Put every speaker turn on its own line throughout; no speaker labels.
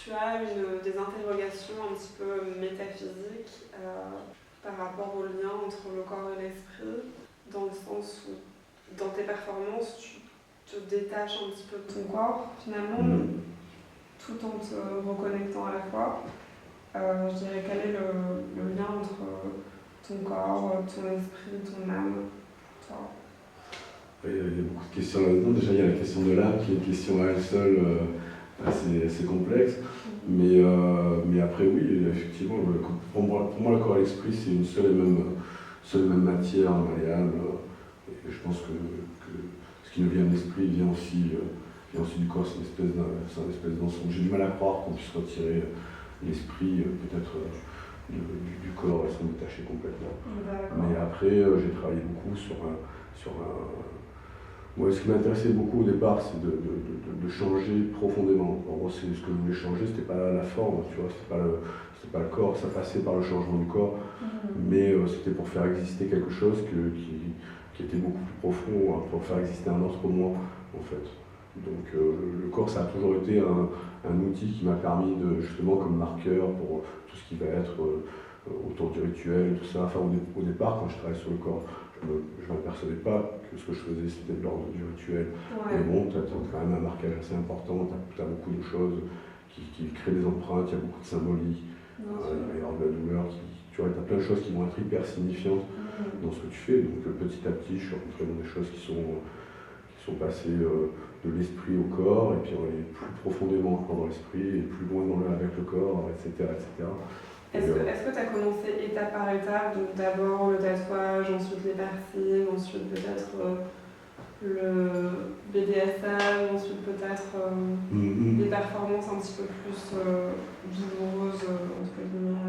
tu as des interrogations un petit peu métaphysiques par rapport au lien entre le corps et l'esprit, dans le sens où dans tes performances, tu te détaches un petit peu de ton corps finalement, tout en te reconnectant à la fois. Je dirais, quel est le lien entre ton corps, ton esprit, ton âme, toi?
Il y a beaucoup de questions là-dedans. Déjà, il y a la question de l'âme, qui est une question à elle seule assez complexe. Mais après, oui, effectivement, pour moi, le corps et l'esprit, c'est une seule et même matière malléable. Et je pense que ce qui nous vient de l'esprit vient aussi du corps. C'est une espèce d'ensemble. J'ai du mal à croire qu'on puisse retirer l'esprit, peut-être, du corps et s'en détacher complètement. Mais après, j'ai travaillé beaucoup sur moi, ce qui m'intéressait beaucoup au départ, c'est de changer profondément. En gros, ce que je voulais changer, c'était pas la forme, tu vois, c'était pas le corps, ça passait par le changement du corps, mais c'était pour faire exister quelque chose qui était beaucoup plus profond, pour faire exister un autre moi, en fait. Donc le corps, ça a toujours été un outil qui m'a permis justement comme marqueur pour tout ce qui va être autour du rituel, tout ça. Enfin, au départ, quand je travaillais sur le corps, je ne m'apercevais pas que ce que je faisais, c'était de l'ordre du rituel. Ouais. Mais bon, tu as quand même un marquage assez important, tu as beaucoup de choses qui créent des empreintes, il y a beaucoup de symbolique, il va y avoir de la douleur, tu vois, tu as plein de choses qui vont être hyper signifiantes dans ce que tu fais. Donc petit à petit, je suis rentré dans des choses qui sont passées de l'esprit au corps, et puis on est plus profondément encore dans l'esprit, et plus loin avec le corps, etc. etc.
Est-ce que tu as commencé étape par étape, donc d'abord le tatouage, ensuite les piercings, ensuite peut-être le BDSM, ensuite peut-être des performances un petit peu plus douloureuses, entre guillemets,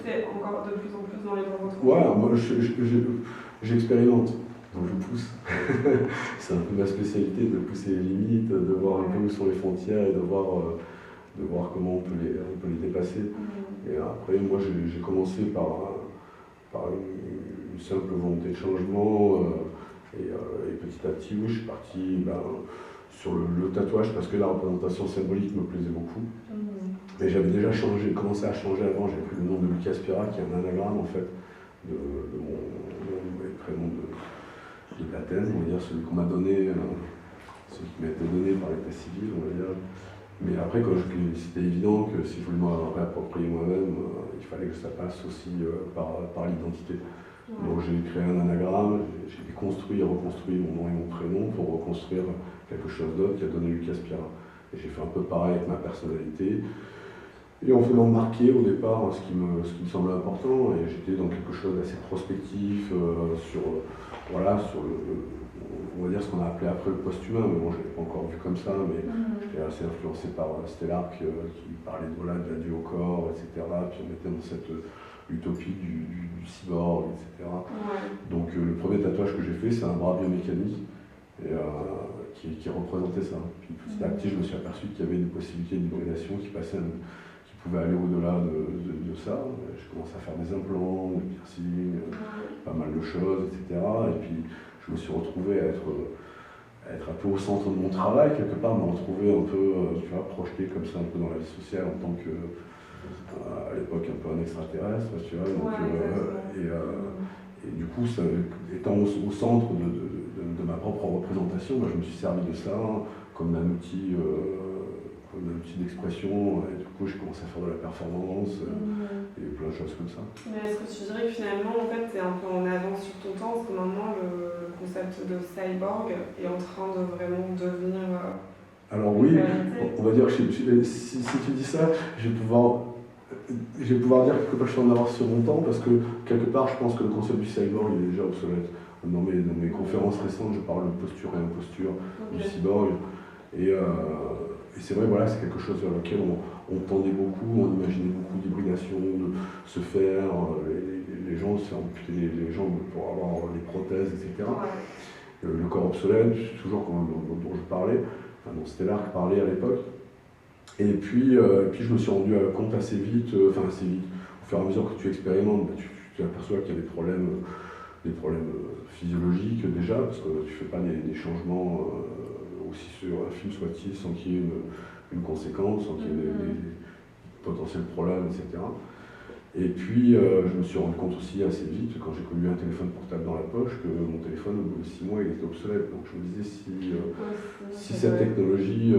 fait encore de plus en plus dans les laboratoires?
Ouais, moi j'expérimente, donc je pousse. C'est un peu ma spécialité, de pousser les limites, de voir un peu où sont les frontières et de voir comment on peut les dépasser. Et après, moi, j'ai commencé par une simple volonté de changement. Et petit à petit, oui, je suis parti sur le tatouage parce que la représentation symbolique me plaisait beaucoup. Mais j'avais déjà commencé à changer avant. J'avais pris le nom de Lucas Pira, qui est un anagramme, en fait, de mon prénom de baptême, on va dire, celui qu'on m'a donné, celui qui m'a été donné par l'état civil, on va dire. Mais après, c'était évident que si je voulais me réapproprier moi-même, il fallait que ça passe aussi par l'identité. Donc j'ai créé un anagramme, j'ai déconstruit et reconstruit mon nom et mon prénom pour reconstruire quelque chose d'autre qui a donné Lucas Pira. Et j'ai fait un peu pareil avec ma personnalité. Et en voulant marquer au départ ce qui me semblait important, et j'étais dans quelque chose d'assez prospectif sur on va dire ce qu'on a appelé après le post-humain, mais bon, je ne l'ai pas encore vu comme ça, mais j'étais assez influencé par Stellark qui parlait de l'adieu au corps, etc. Puis on était dans cette utopie du cyborg, etc. Donc le premier tatouage que j'ai fait, c'est un bras biomécanique et, qui représentait ça. Puis petit à petit, je me suis aperçu qu'il y avait des possibilités d'hybridation qui pouvaient aller au-delà de ça. J'ai commencé à faire des implants, des piercings, pas mal de choses, etc. Et puis je me suis retrouvé à être un peu au centre de mon travail, quelque part, me retrouver un peu, tu vois, projeté comme ça un peu dans la vie sociale en tant que, à l'époque, un peu un extraterrestre, tu vois. Donc, et du coup, étant au centre de ma propre représentation, je me suis servi de ça comme d'un outil d'expression, et du coup j'ai commencé à faire de la performance et plein de choses comme ça.
Mais est-ce que tu dirais que finalement en fait tu es un peu en avance sur ton temps, parce que maintenant le concept de cyborg est en train de vraiment devenir
alors oui, on va dire que si tu dis ça, je vais pouvoir dire que je suis en avance sur mon temps, parce que quelque part je pense que le concept du cyborg il est déjà obsolète. Dans mes conférences récentes, je parle de posture et imposture du cyborg. Et c'est vrai, voilà, c'est quelque chose vers lequel on tendait beaucoup, on imaginait beaucoup d'hybridation, de se faire, les gens se faire amputer les jambes pour avoir les prothèses, etc. Le corps obsolète, toujours dont je parlais, dont Stellark parlait à l'époque. Et puis je me suis rendu compte assez vite, au fur et à mesure que tu expérimentes, tu aperçois qu'il y a des problèmes physiologiques déjà, parce que tu ne fais pas des changements aussi sur un film soit-il sans qu'il y ait une conséquence, sans qu'il y ait des potentiels problèmes, etc. Et puis, je me suis rendu compte aussi assez vite, quand j'ai connu un téléphone portable dans la poche, que mon téléphone, au bout de 6 mois, il était obsolète. Donc je me disais, si cette technologie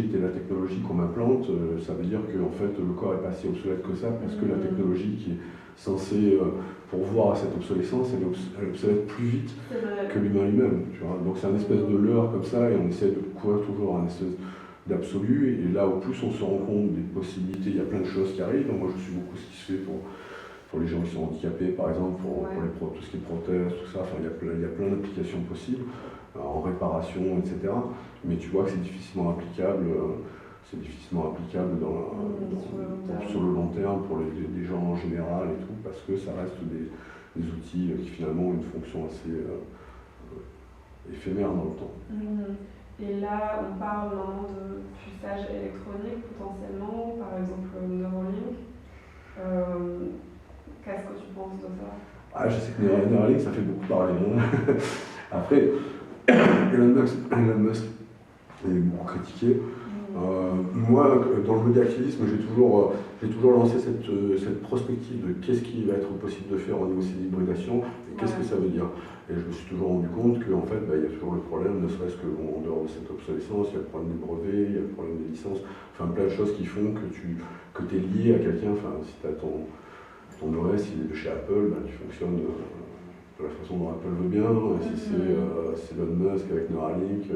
était la technologie qu'on m'implante, ça veut dire que en fait, le corps est pas si obsolète que ça, parce que la technologie qui est censée pourvoir à cette obsolescence, elle obsolète plus vite que l'humain lui-même. Tu vois. Donc c'est un espèce de leurre comme ça, et on essaie de courir toujours un espèce d'absolu, et là au plus on se rend compte des possibilités, il y a plein de choses qui arrivent. Moi je suis beaucoup ce qui se fait pour les gens qui sont handicapés, par exemple, pour tout ce qui est prothèses, tout ça. Enfin, il y a plein d'applications possibles, en réparation, etc. Mais tu vois que c'est difficilement applicable sur le long terme pour les gens en général et tout, parce que ça reste des outils qui finalement ont une fonction assez éphémère dans le temps.
Et là, on parle maintenant de puçage électronique potentiellement, par exemple Neuralink. Qu'est-ce que tu penses de ça?
Je sais que Neuralink, ça fait beaucoup parler. Après, Elon Musk est beaucoup critiqué. Moi, dans le médiactivisme, j'ai toujours lancé cette prospective de qu'est-ce qui va être possible de faire au niveau de ces hybridations et qu'est-ce que ça veut dire. Et je me suis toujours rendu compte qu'en fait, il y a toujours le problème, ne serait-ce qu'en dehors de cette obsolescence, il y a le problème des brevets, il y a le problème des licences, enfin plein de choses qui font que tu es lié à quelqu'un. Enfin, si tu as ton OS, il est de chez Apple, tu fonctionnes de la façon dont Apple veut bien. Et si c'est Elon Musk avec Neuralink,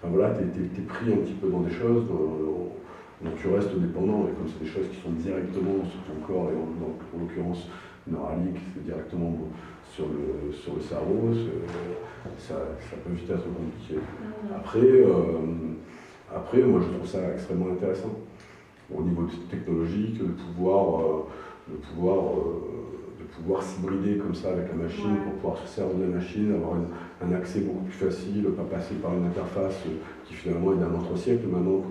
voilà, tu es pris un petit peu dans des choses dont tu restes dépendant. Et comme c'est des choses qui sont directement sur ton corps, et en l'occurrence Neuralink, c'est directement sur le cerveau, ça peut vite être compliqué. Après, moi je trouve ça extrêmement intéressant au niveau technologique de pouvoir s'hybrider comme ça avec la machine pour pouvoir se servir de la machine, avoir un accès beaucoup plus facile, pas passer par une interface qui finalement est d'un autre siècle maintenant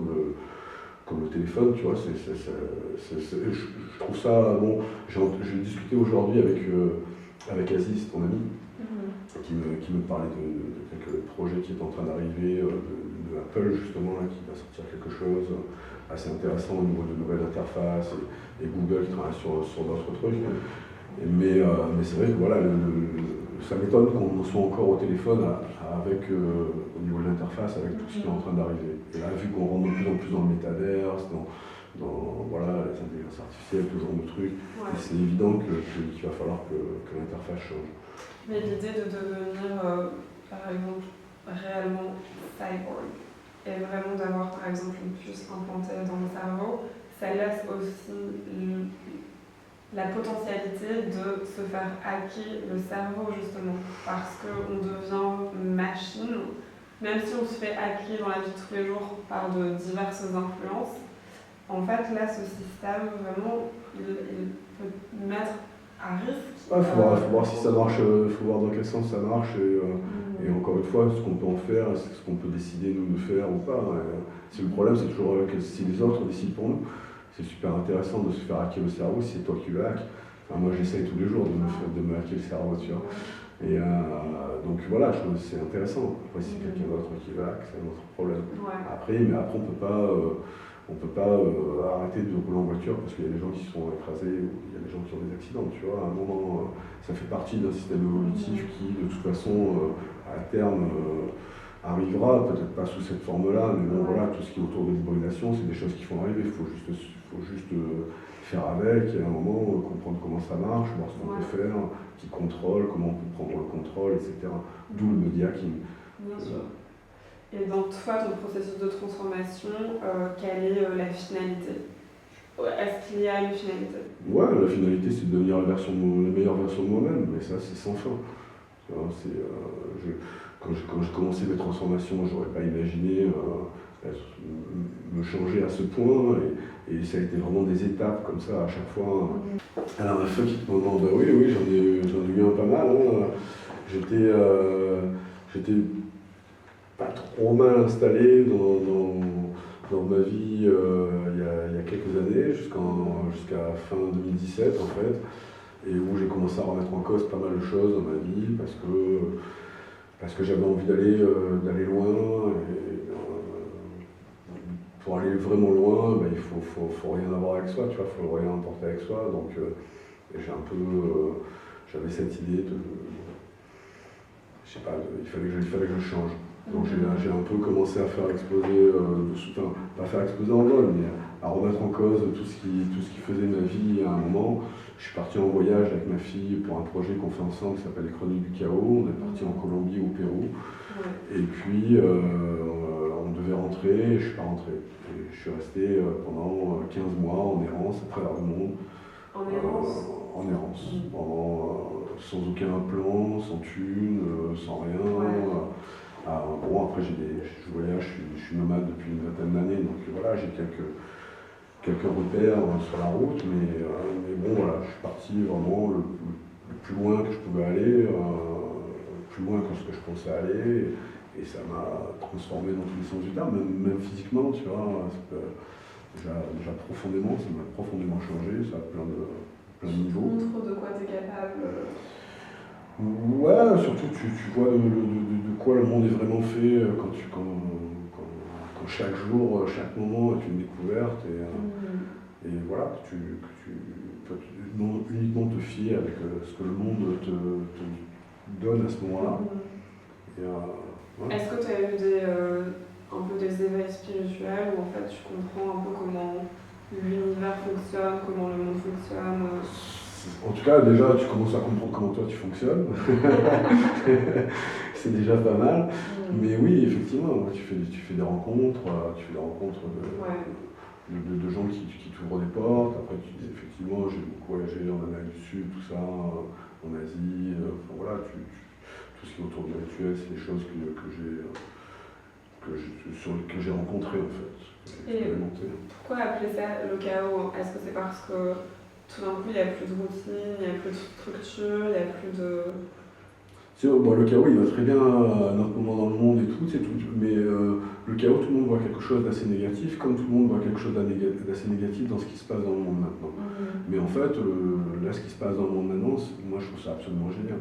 comme le téléphone, tu vois. Je trouve ça bon. J'ai discuté aujourd'hui avec Aziz, ton ami, qui me parlait de quelques projets qui est en train d'arriver, de Apple justement, là, qui va sortir quelque chose assez intéressant au niveau de nouvelles interfaces, et Google qui travaille sur d'autres trucs. Mais c'est vrai que voilà, ça m'étonne qu'on soit encore au téléphone au niveau de l'interface avec tout ce qui est en train d'arriver. Et là, vu qu'on rentre de plus en plus dans le métaverse, dans les intelligences artificielles, tout ce genre de trucs, c'est évident qu'il va falloir que l'interface change.
Mais l'idée de devenir, par exemple, réellement cyborg, et vraiment d'avoir, par exemple, une puce implantée dans le cerveau, ça laisse aussi la potentialité de se faire hacker le cerveau, justement, parce qu'on devient machine, même si on se fait hacker dans la vie de tous les jours par de diverses influences. En fait, là, ce système, vraiment, il peut mettre à risque.
Faut voir si ça marche, faut voir dans quel sens ça marche, et encore une fois, ce qu'on peut en faire, c'est ce qu'on peut décider nous de faire ou pas. Si le problème, c'est toujours que si les autres décident pour nous. C'est super intéressant de se faire hacker le cerveau si c'est toi qui le hack. Enfin, moi, j'essaye tous les jours de me hacker le cerveau, tu vois. Et donc voilà, je trouve que c'est intéressant. Après, si quelqu'un d'autre qui le hack, c'est un autre problème. Après, on peut pas arrêter de rouler en voiture parce qu'il y a des gens qui sont écrasés, ou il y a des gens qui ont des accidents, tu vois. À un moment, ça fait partie d'un système évolutif qui, de toute façon, à terme, arrivera, peut-être pas sous cette forme-là, mais bon, voilà, tout ce qui est autour de l'hybridation, c'est des choses qui vont arriver. Il faut juste faire avec, et à un moment, comprendre comment ça marche, voir ce qu'on peut faire, qui contrôle, comment on peut prendre le contrôle, etc. D'où le media hacking.
Bien sûr. Et dans toi, ton processus de transformation, quelle est la finalité? Est-ce qu'il y a une finalité?
Ouais, la finalité, c'est de devenir la meilleure version de moi-même, mais ça, c'est sans fin. Quand j'ai commencé mes transformations, j'aurais pas imaginé me changer à ce point, et ça a été vraiment des étapes comme ça à chaque fois. Alors ma femme qui te demande, oui, j'en ai eu un pas mal. J'étais pas trop mal installé dans ma vie il y a quelques années, jusqu'à fin 2017 en fait, et où j'ai commencé à remettre en cause pas mal de choses dans ma vie parce que j'avais envie d'aller loin, et pour aller vraiment loin, il faut rien avoir avec soi, tu vois, faut rien emporter avec soi. Donc j'avais cette idée de, je sais pas, il fallait que je change. Donc j'ai un peu commencé à faire exploser, pas faire exploser en vol, mais à remettre en cause tout ce qui faisait ma vie à un moment. Je suis parti en voyage avec ma fille pour un projet qu'on fait ensemble qui s'appelle les Chroniques du Chaos. On est parti en Colombie, au Pérou. Et puis on devait rentrer, et je suis pas rentré. Et je suis resté pendant 15 mois en errance à travers le monde.
En errance
sans aucun plan, sans thune, sans rien. Bon, après je voyage, je suis nomade depuis une vingtaine d'années, donc voilà, j'ai quelques repères sur la route, mais bon voilà, je suis parti vraiment le plus loin que je pouvais aller, plus loin que ce que je pensais aller, et ça m'a transformé dans tous les sens du terme, même physiquement, tu vois, déjà profondément, ça m'a profondément changé, ça a plein de niveaux.
Tu montres de quoi tu es capable.
Ouais, surtout tu vois de quoi le monde est vraiment fait quand chaque jour, chaque moment est une découverte et voilà, que tu peux uniquement te fier avec ce que le monde te donne à ce moment-là.
Est-ce que tu as eu un peu des éveils spirituels où en fait tu comprends un peu comment l'univers fonctionne, comment le monde fonctionne?
En tout cas, déjà, tu commences à comprendre comment toi tu fonctionnes. C'est déjà pas mal. Mais oui, effectivement, tu fais des rencontres, de gens qui t'ouvrent des portes. Après, effectivement, j'ai beaucoup voyagé en Amérique du Sud, tout ça, en Asie. Voilà, tout ce qui est autour du rituel, c'est des choses que j'ai rencontrées en fait.
Et pourquoi appeler ça le chaos? Est-ce que c'est parce que tout d'un coup, il n'y a plus de routine, il n'y a plus de structure, il n'y a plus de...
Le chaos, il va très bien à notre moment dans le monde et tout, mais le chaos, tout le monde voit quelque chose d'assez négatif, comme tout le monde voit quelque chose d'assez négatif dans ce qui se passe dans le monde maintenant. Mais en fait, là, ce qui se passe dans le monde maintenant, moi, je trouve ça absolument génial.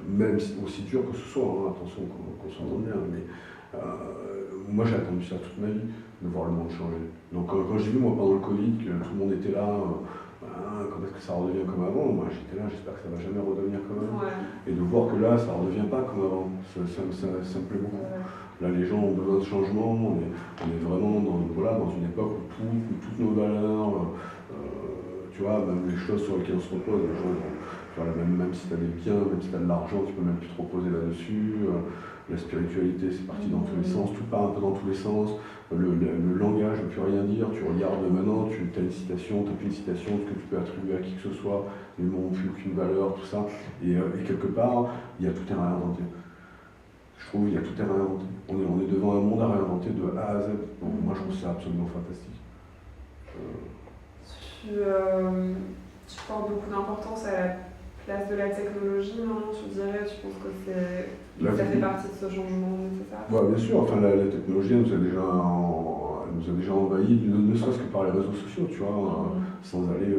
Même aussi dur que ce soit, attention, qu'on s'entende bien, mais moi, j'ai attendu ça toute ma vie, de voir le monde changer. Donc quand j'ai vu, moi, pendant le Covid, que tout le monde était là, quand est-ce que ça redevient comme avant? Moi j'étais là, j'espère que ça va jamais redevenir comme avant. Et de voir que là, ça ne redevient pas comme avant, ça me plaît beaucoup. Là, les gens ont besoin de changement, on est vraiment dans une époque où toutes nos valeurs, tu vois, même les choses sur lesquelles on se repose, les gens, même si tu as des biens, même si tu as de l'argent, tu peux même plus te reposer là-dessus. La spiritualité, c'est parti dans tous les sens, tout part un peu dans tous les sens. Le langage ne veut plus rien dire, tu regardes maintenant, tu as une citation, tu n'as plus une citation, ce que tu peux attribuer à qui que ce soit, les mots n'ont plus aucune valeur, tout ça. Et quelque part, il y a tout à réinventer. Je trouve qu'il y a tout à réinventer. On est devant un monde à réinventer de A à Z. Donc, moi, je trouve ça absolument fantastique.
Tu portes beaucoup d'importance à la place de la technologie, non? Tu dirais, tu penses que ça fait partie de ce changement nécessaire?
Ouais, bien sûr, enfin, la technologie elle nous a déjà envahi, ne serait-ce que par les réseaux sociaux, tu vois, sans aller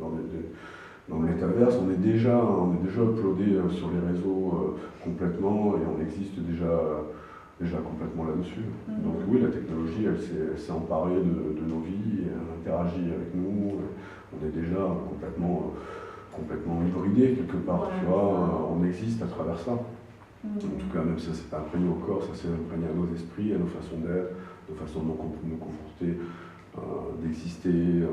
dans le métaverse, on est déjà uploadé sur les réseaux complètement et on existe déjà complètement là-dessus. Donc oui, la technologie, elle s'est emparée de nos vies, elle interagit avec nous, on est déjà complètement hybridé quelque part, tu vois, on existe à travers ça. En tout cas, même ça, c'est pas imprégné au corps, ça s'est imprégné à nos esprits, à nos façons d'être, nos façons de nous comporter, d'exister.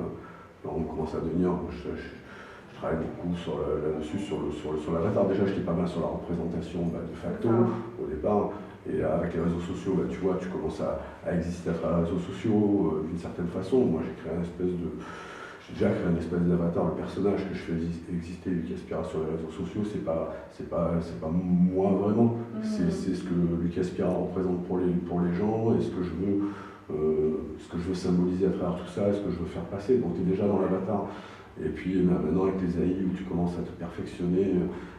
On commence à devenir, je travaille beaucoup là-dessus, sur l'avatar. Déjà, j'étais pas mal sur la représentation de facto au départ. Et avec les réseaux sociaux, tu vois, tu commences à exister à travers les réseaux sociaux d'une certaine façon. Moi, j'ai déjà créé une espèce d'avatar, le personnage que je fais exister, Lucas Spira sur les réseaux sociaux, c'est pas moi vraiment, c'est ce que Lucas Spira représente pour les gens et ce que je veux symboliser à travers tout ça, et ce que je veux faire passer. Donc tu es déjà dans l'avatar. Et puis maintenant avec les AI où tu commences à te perfectionner,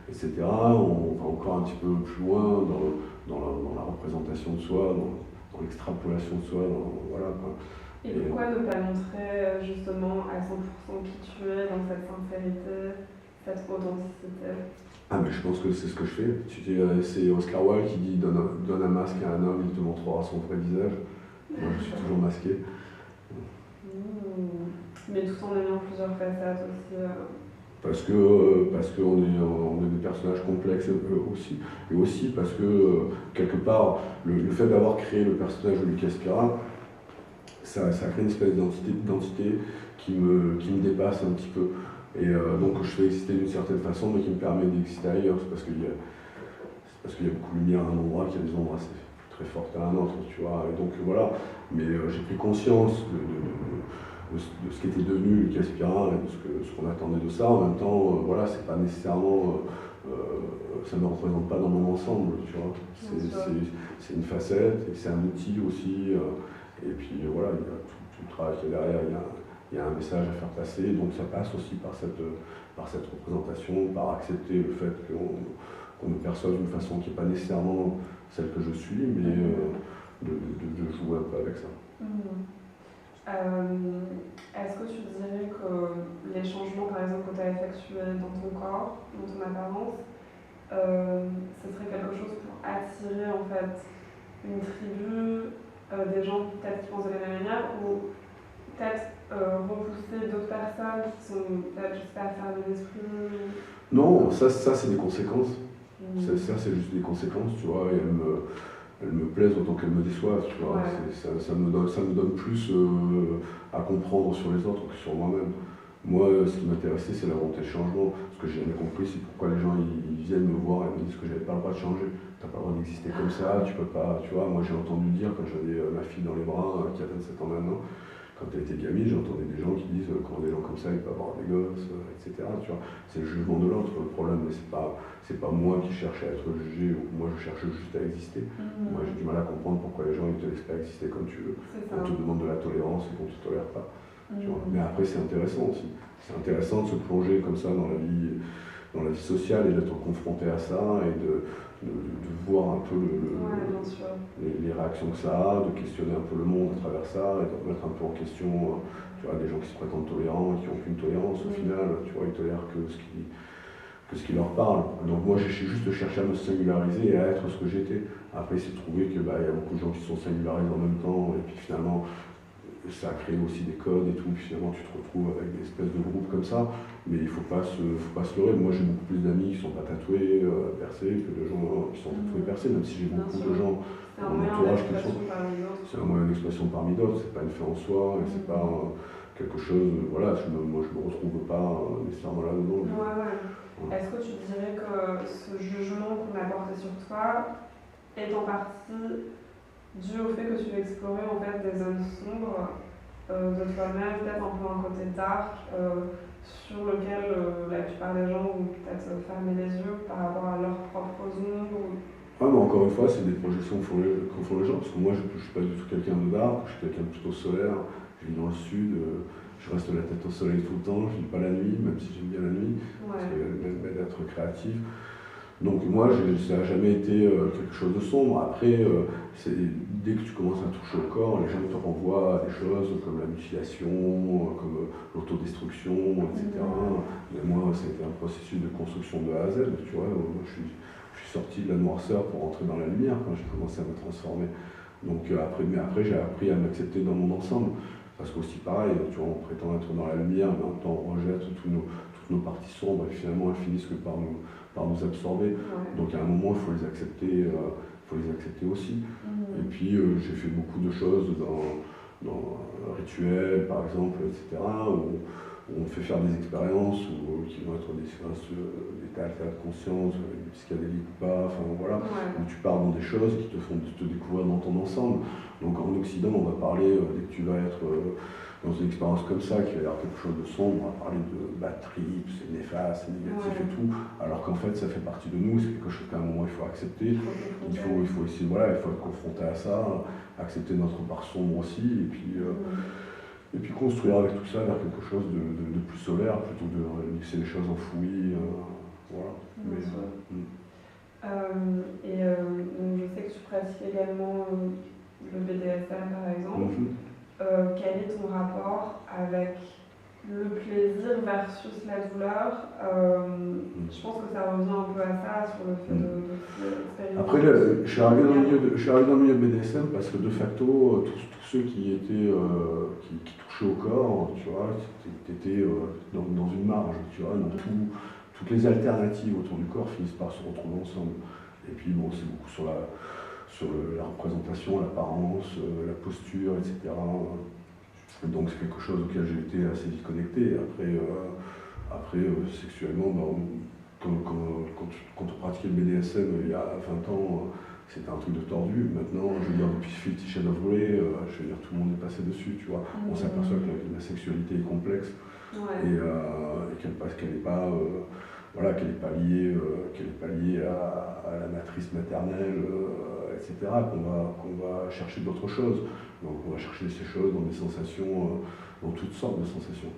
etc., on va encore un petit peu plus loin dans la représentation de soi, dans l'extrapolation de soi, voilà quoi.
Et pourquoi ne pas montrer justement à 100% qui tu es, dans cette sincérité, cette authenticité?
Mais je pense que c'est ce que je fais. C'est Oscar Wilde qui dit donne un masque à un homme, il te montrera son vrai visage. Moi je suis toujours masqué.
mais tout en ayant plusieurs facettes aussi.
Parce qu'on est des personnages complexes aussi, et aussi parce que quelque part le fait d'avoir créé le personnage de Lucas Pira, ça crée une espèce d'identité qui me dépasse un petit peu, et donc je fais exister d'une certaine façon, mais qui me permet d'exister ailleurs. C'est parce qu'il y a beaucoup de lumière à un endroit qu'il y a des endroits assez très fortes à un autre, tu vois, et donc voilà. Mais j'ai pris conscience de ce qu'était devenu Lucas Pira et de ce qu'on attendait de ça. En même temps, voilà, c'est pas nécessairement, ça ne me représente pas dans mon ensemble, tu vois. C'est une facette, et c'est un outil aussi, et puis voilà, il y a tout le travail qui est derrière, il y a un message à faire passer, donc ça passe aussi par cette représentation, par accepter le fait qu'on me perçoive d'une façon qui n'est pas nécessairement celle que je suis, mais de jouer un peu avec ça.
Est-ce que tu dirais que les changements, par exemple, que tu as effectués dans ton corps, dans ton apparence, ce serait quelque chose pour attirer en fait une tribu, des gens peut-être qui pensent de la même manière, ou peut-être repousser d'autres personnes qui sont peut-être, je sais pas, fermées d'esprit?
Non, ça c'est des conséquences. Ça c'est juste des conséquences, tu vois, et elles me plaisent autant qu'elles me déçoivent, tu vois.
Ouais.
Ça me donne plus à comprendre sur les autres que sur moi-même. Moi, ce qui m'intéressait, c'est la volonté de changement. Ce que j'ai jamais compris, c'est pourquoi les gens ils viennent me voir et me disent que j'avais pas le droit de changer. T'as pas le droit d'exister comme ça, tu peux pas, tu vois. Moi, j'ai entendu dire quand j'avais ma fille dans les bras, qui a 27 ans maintenant, quand elle était gamine, j'entendais des gens qui disent comment des gens comme ça ils peuvent avoir des gosses, etc. Tu vois, c'est le jugement de l'autre le problème, mais c'est pas moi qui cherche à être jugé, ou moi je cherche juste à exister. Moi j'ai du mal à comprendre pourquoi les gens ils te laissent pas exister comme tu veux. On te demande de la tolérance et qu'on te tolère pas. Tu vois. Mais après c'est intéressant aussi. C'est intéressant de se plonger comme ça dans la vie sociale et d'être confronté à ça et de voir un peu les réactions que ça a, de questionner un peu le monde à travers ça et de remettre un peu en question, tu vois, des gens qui se prétendent tolérants et qui n'ont aucune tolérance au final, tu vois, ils tolèrent que ce qui leur parle. Donc moi j'ai juste cherché à me singulariser et à être ce que j'étais. Après c'est trouvé que y a beaucoup de gens qui se sont singularisés en même temps et puis finalement ça a créé aussi des codes et tout, puis finalement tu te retrouves avec des espèces de groupes comme ça, mais il faut pas se leurrer. Moi j'ai beaucoup plus d'amis qui sont pas tatoués, percés, que de gens qui sont tatoués, percés, même si j'ai beaucoup de gens dans mon entourage qui sont. C'est un moyen d'expression parmi d'autres, c'est pas une fin en soi, et c'est pas quelque chose, voilà, moi je me retrouve pas nécessairement là-dedans.
Est-ce que tu dirais que ce jugement qu'on a porté sur toi est en partie dû au fait que tu veux explorer en fait des zones sombres de toi-même, peut-être un peu un côté dark, sur lequel la plupart des gens vont peut-être fermer les yeux par rapport à leurs propres ombres?
Mais encore une fois, c'est des projections que font les gens, parce que moi je ne suis pas du tout quelqu'un de dark, je suis quelqu'un de plutôt solaire, je vis dans le sud, je reste la tête au soleil tout le temps, je ne vis pas la nuit, même si j'aime bien la nuit, parce qu'elle m'aide à être créatif. Donc moi, ça n'a jamais été quelque chose de sombre. Après, dès que tu commences à toucher au corps, les gens te renvoient à des choses comme la mutilation, comme l'autodestruction, etc. Mais moi, c'était un processus de construction de A à Z. Tu vois, moi, je suis sorti de la noirceur pour entrer dans la lumière quand j'ai commencé à me transformer. Donc après, j'ai appris à m'accepter dans mon ensemble. Parce qu'aussi pareil, tu vois, on prétend être dans la lumière, mais en même temps on rejette toutes nos parties sombres et finalement elles finissent que par nous absorber. Donc à un moment il faut les accepter aussi. Et puis j'ai fait beaucoup de choses dans rituels par exemple, etc. Où on fait faire des expériences qui vont être des séances d'état de conscience, psychédélique ou pas, enfin voilà, où tu pars dans des choses qui te font te découvrir dans ton ensemble. Donc en Occident, on va parler, dès que tu vas être dans une expérience comme ça, qui va y avoir quelque chose de sombre, on va parler de batterie, c'est néfaste, c'est négatif et tout, alors qu'en fait ça fait partie de nous, c'est quelque chose qu'à un moment il faut accepter, il faut essayer, voilà, il faut être confronté à ça, accepter notre part sombre aussi, et puis construire avec tout ça vers quelque chose de plus solaire, plutôt que de laisser les choses enfouies, voilà.
Donc je sais que tu pratiques également le BDSM par exemple. Quel est ton rapport avec le plaisir versus la douleur, je pense que ça revient un peu à ça, sur le fait d'expérimenter.
Après, je suis arrivé dans le milieu de BDSM parce que de facto, tous ceux qui touchaient au corps, tu vois, étaient dans une marge, tu vois, donc toutes les alternatives autour du corps finissent par se retrouver ensemble. Et puis bon, c'est beaucoup sur la représentation, l'apparence, la posture, etc. Donc c'est quelque chose auquel j'ai été assez vite connecté. Après sexuellement, quand on pratiquait le BDSM il y a 20 ans, c'était un truc de tordu. Maintenant, je veux dire, depuis 50 Shades of Grey, je veux dire, tout le monde est passé dessus, tu vois. On s'aperçoit que la sexualité est complexe et qu'elle n'est pas, qu'elle n'est pas liée à la matrice maternelle, etc. Qu'on va chercher d'autres choses. Donc on va chercher ces choses dans des sensations, dans toutes sortes de sensations.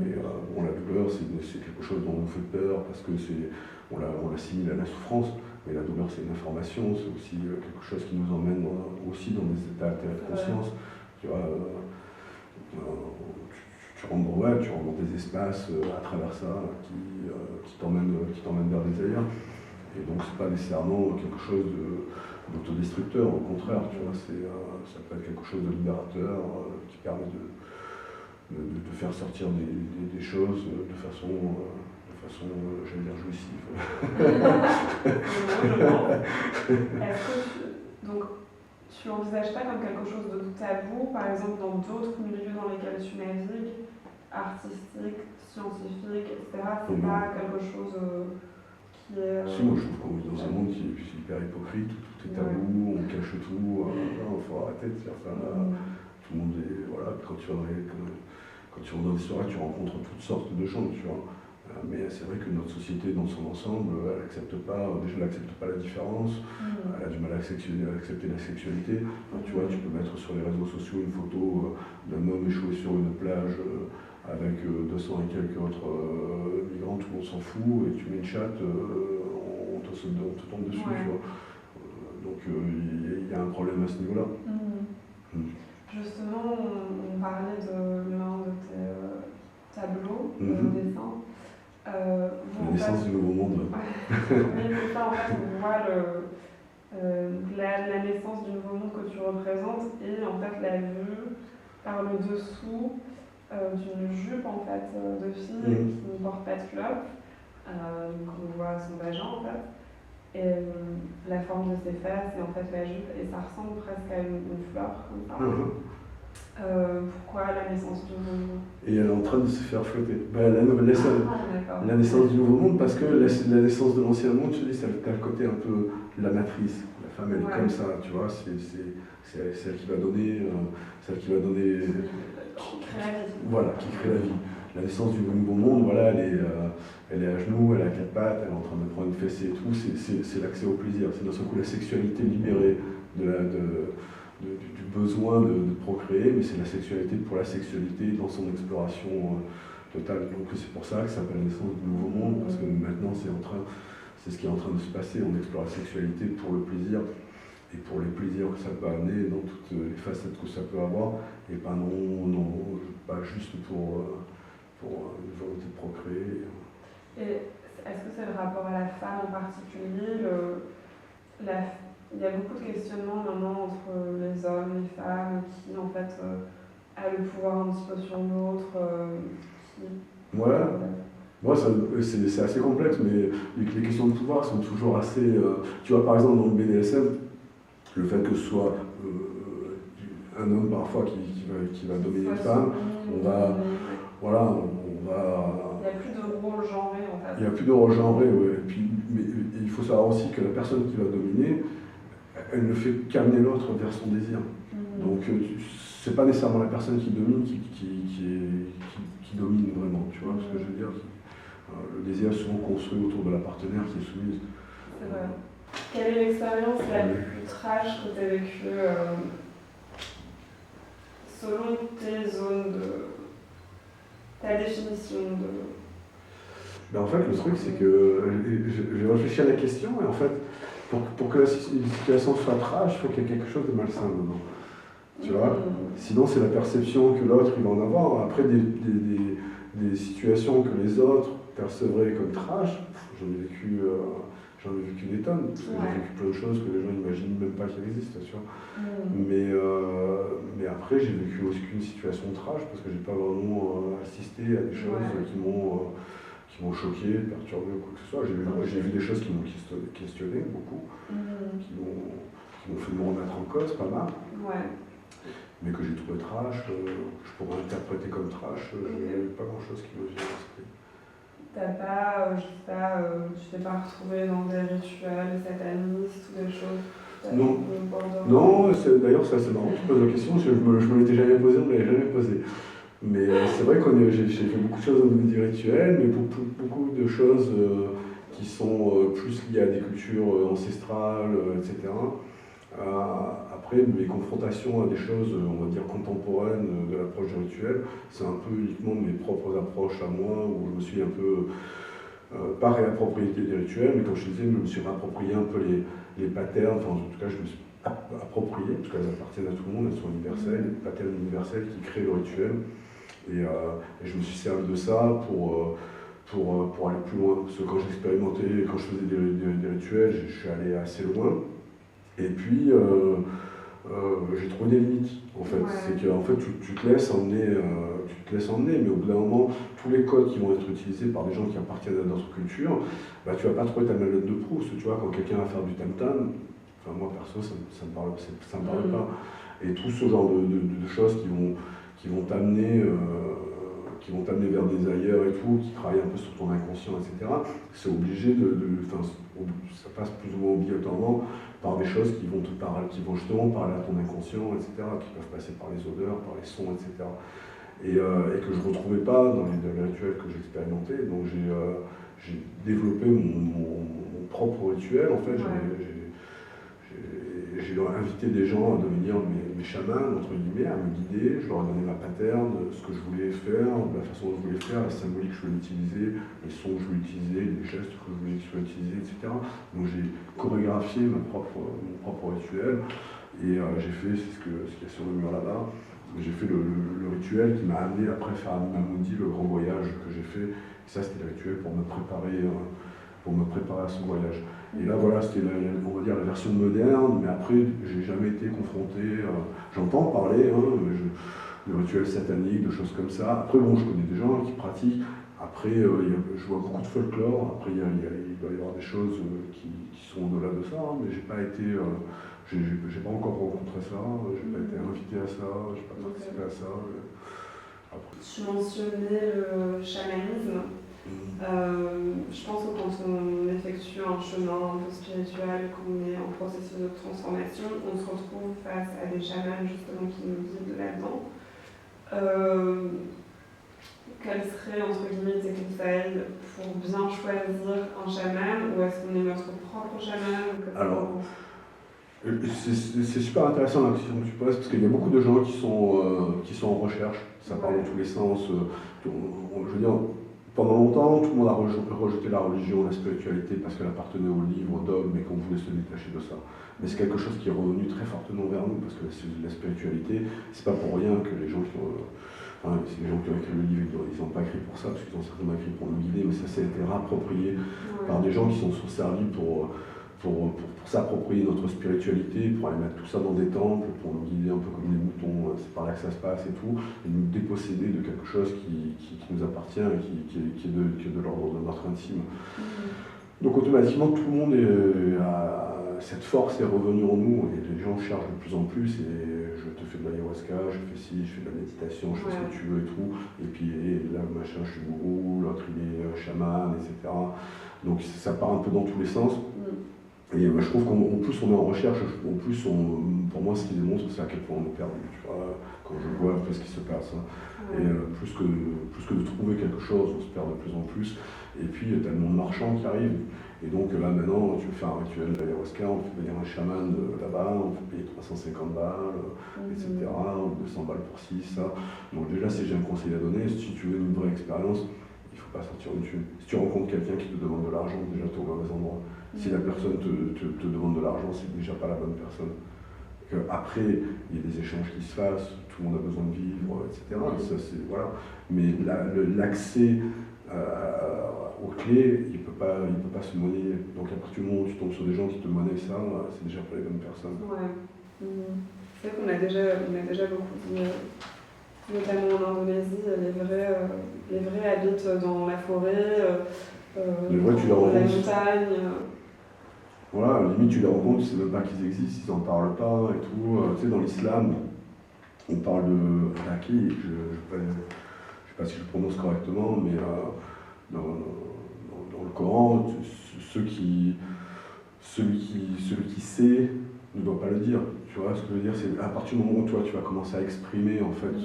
Et la douleur, c'est quelque chose dont on nous fait peur parce que on l'assimile à la souffrance, mais la douleur c'est une information, c'est aussi quelque chose qui nous emmène aussi dans des états altérés de conscience. Tu vois, tu rentres dans des espaces à travers ça qui t'emmènent vers des ailleurs. Et donc c'est pas nécessairement quelque chose d'autodestructeur, au contraire, tu vois, ça peut être quelque chose de libérateur qui permet de faire sortir des choses de façon j'allais dire jouissive.
Est-ce que tu envisages pas comme quelque chose de tabou, par exemple dans d'autres milieux dans lesquels tu navigues, artistiques, scientifiques, etc. C'est pas quelque chose qui est...
Si, moi je trouve qu'on vit dans un monde qui est hyper hypocrite, tout est tabou, on cache tout, il faut arrêter de faire ça. Tout le monde est... Voilà, quand tu vas dans des soirées, tu rencontres toutes sortes de gens, tu vois. Mais c'est vrai que notre société dans son ensemble, elle n'accepte pas la différence, elle a du mal à accepter la sexualité. Tu vois, tu peux mettre sur les réseaux sociaux une photo d'un homme échoué sur une plage avec 200 et quelques autres migrants, tout le monde s'en fout, et tu mets une chatte, on te tombe dessus, tu vois. Donc il y a un problème à ce niveau-là.
Justement, on parlait de l'un de tes tableaux, de dessins.
La naissance du nouveau monde.
Oui, c'est ça, en fait, on voit la naissance du nouveau monde que tu représentes et en fait la vue par le dessous d'une jupe en fait de fille qui ne porte pas de culotte, donc on voit son vagin en fait, et la forme de ses fesses et en fait la jupe, et ça ressemble presque à une fleur comme ça. Pourquoi la naissance du nouveau monde? Et
elle est en train de se faire flotter. La naissance du nouveau monde, parce que la naissance de l'ancien monde, je te dis, ça a le côté un peu la matrice. La femme, elle est comme ça, tu vois, c'est celle qui va donner.
Qui crée la vie.
Voilà, qui crée la vie. La naissance du nouveau monde, voilà, elle est à genoux, elle a quatre pattes, elle est en train de prendre une fessée et tout, c'est l'accès au plaisir. C'est d'un seul coup la sexualité libérée du besoin de procréer, mais c'est la sexualité pour la sexualité dans son exploration totale. Donc c'est pour ça que ça s'appelle naissance du nouveau monde, parce que maintenant c'est ce qui est en train de se passer. On explore la sexualité pour le plaisir et pour les plaisirs que ça peut amener dans toutes les facettes que ça peut avoir, et pas pas juste pour une volonté de procréer.
Et est-ce que c'est le rapport à la femme en particulier? Il y a beaucoup de questionnements maintenant entre les hommes, les femmes, qui en fait a le pouvoir un petit peu sur l'autre.
C'est assez complexe, mais les questions de pouvoir sont toujours assez... tu vois, par exemple, dans le BDSM, le fait que ce soit un homme parfois qui va dominer une femme, on va...
Il n'y a plus de rôle genré en fait.
Il n'y a plus de rôle genré, oui. Mais il faut savoir aussi que la personne qui va dominer, elle ne fait qu'amener l'autre vers son désir. Donc c'est pas nécessairement la personne qui domine qui domine vraiment, tu vois ce que je veux dire. Le désir est souvent construit autour de la partenaire qui est soumise.
C'est vrai. Quelle est l'expérience la plus trash que tu as vécue selon tes zones ta définition de...
En fait, le truc, c'est que j'ai réfléchi à la question, et en fait, pour que la situation soit trash, il faut qu'il y ait quelque chose de malsain dedans. Tu vois? Sinon, c'est la perception que l'autre il va en avoir. Après, des situations que les autres percevraient comme trash, j'en ai vécu des tonnes. J'ai vécu plein de choses que les gens n'imaginent même pas qu'elles existent, tu vois. Mais après, j'ai vécu aussi une situation trash parce que j'ai pas vraiment assisté à des choses qui m'ont choqué, perturbé ou quoi que ce soit. J'ai vu des choses qui m'ont questionné beaucoup, qui m'ont fait me remettre en cause pas mal. Mais que j'ai trouvé trash, que je pourrais interpréter comme trash, j'ai pas grand chose qui me vient à l'esprit.
T'as pas, je sais pas, tu t'es pas retrouvé dans des rituels satanistes ou des choses?
Non, non, d'ailleurs c'est marrant que tu poses la question, parce que je me l'étais jamais posée, on ne me l'avait jamais posée. Mais c'est vrai que j'ai fait beaucoup de choses au niveau du rituel, mais pour beaucoup de choses qui sont plus liées à des cultures ancestrales, etc. Après, mes confrontations à des choses, on va dire, contemporaines de l'approche du rituel, c'est un peu uniquement mes propres approches à moi, où je me suis un peu, pas réapproprié des rituels, mais comme je te disais, je me suis réapproprié un peu les patterns, enfin en tout cas je me suis approprié, parce qu'elles appartiennent à tout le monde, elles sont universelles, les patterns universels qui créent le rituel. Et je me suis servi de ça pour aller plus loin. Parce que quand j'expérimentais, quand je faisais des rituels, je suis allé assez loin. Et puis, j'ai trouvé des limites, en fait. C'est qu'en fait, tu te laisses emmener, mais au bout d'un moment, tous les codes qui vont être utilisés par des gens qui appartiennent à notre culture, bah, tu vas pas trouver ta Madeleine de Proust. Tu vois, quand quelqu'un va faire du tam-tam, enfin, moi, perso, ça me parle pas. Et tout ce genre de choses qui vont t'amener vers des ailleurs et tout, qui travaillent un peu sur ton inconscient, etc. C'est obligé ça passe plus ou moins obligatoirement par des choses qui vont justement parler à ton inconscient, etc., qui peuvent passer par les odeurs, par les sons, etc. Et que je ne retrouvais pas dans les rituels que j'expérimentais. Donc j'ai développé mon propre rituel, en fait. J'ai invité des gens à devenir mes chamans, entre guillemets, à me guider. Je leur ai donné ma pattern, ce que je voulais faire, la façon dont je voulais faire, la symbolique que je voulais utiliser, les sons que je voulais utiliser, les gestes que je voulais utiliser, etc. Donc j'ai chorégraphié mon propre rituel et j'ai fait, c'est ce qu'il y a sur le mur là-bas, j'ai fait le rituel qui m'a amené après faire à Mamoudi, le grand voyage que j'ai fait. Et ça, c'était le rituel pour me préparer à ce voyage. Et là, voilà, c'était, on va dire, la version moderne, mais après, j'ai jamais été confronté, j'entends parler, de rituels sataniques, de choses comme ça. Après, bon, je connais des gens qui pratiquent. Après, je vois beaucoup de folklore. Après, il doit y avoir des choses qui sont au-delà de ça, mais j'ai pas été, j'ai pas encore rencontré ça, j'ai pas été invité à ça, j'ai pas participé à ça.
Après. Tu mentionnais le chamanisme. Je pense que quand on effectue un chemin un peu spirituel, qu'on est en processus de transformation, on se retrouve face à des chamans justement qui nous guident là-dedans. Quels seraient entre guillemets tes conseils pour bien choisir un chaman, ou est-ce qu'on est notre propre chaman?
Alors, c'est super intéressant la question que tu poses, parce qu'il y a beaucoup de gens qui sont en recherche, ça part dans tous les sens. Je veux dire, pendant longtemps, tout le monde a rejeté la religion, la spiritualité, parce qu'elle appartenait au livre, au dogme, et qu'on voulait se détacher de ça. Mais c'est quelque chose qui est revenu très fortement vers nous, parce que la spiritualité, c'est pas pour rien que les gens qui ont écrit le livre, ils n'ont pas écrit pour ça, parce qu'ils ont certainement écrit pour nous guider, mais ça s'est été rapproprié par des gens qui s'en sont servis pour s'approprier notre spiritualité, pour aller mettre tout ça dans des temples, pour nous guider un peu comme des moutons, c'est par là que ça se passe et tout, et nous déposséder de quelque chose qui nous appartient et qui est de l'ordre de notre intime. Donc automatiquement, tout le monde cette force est revenue en nous, et les gens cherchent de plus en plus, et je te fais de l'ayahuasca, je fais ci, je fais de la méditation, je fais ce que tu veux et tout, et puis là, machin, je suis gourou, l'autre il est chaman, etc. Donc ça part un peu dans tous les sens. Et je trouve qu'en plus on est en recherche, en plus pour moi ce qui démontre c'est à quel point on est perdu, tu vois, quand je vois après ce qui se passe. Et plus que de trouver quelque chose, on se perd de plus en plus. Et puis il y a tellement de marchands qui arrivent. Et donc là maintenant, tu veux faire un rituel d'ayahuasca, on fait venir un chaman là-bas, on fait payer 350 balles, etc. Ou 200 balles pour ci, ça. Donc déjà si j'ai un conseil à donner, si tu veux une vraie expérience, il ne faut pas sortir une thune. Si tu rencontres quelqu'un qui te demande de l'argent, déjà tu es au mauvais endroit. Si la personne te demande de l'argent, c'est déjà pas la bonne personne. Après, il y a des échanges qui se fassent, tout le monde a besoin de vivre, etc. Ça, voilà. Mais l'accès aux clés, il peut pas se monnayer. Donc à partir du moment où tu tombes sur des gens qui te monnaient ça, c'est déjà pas les bonnes personnes.
Ouais. C'est vrai qu'on a déjà beaucoup dit, notamment en Indonésie, les vrais habitent dans la forêt,
les vrais, tu les
dans la
rencontres.
montagne.
Voilà, limite tu les rencontres, tu sais même pas qu'ils existent, ils en parlent pas et tout. Tu sais, dans l'islam, on parle de Raki, je sais pas si je le prononce correctement, mais dans le Coran, celui qui sait ne doit pas le dire. Tu vois ce que je veux dire, c'est à partir du moment où toi tu vas commencer à exprimer en fait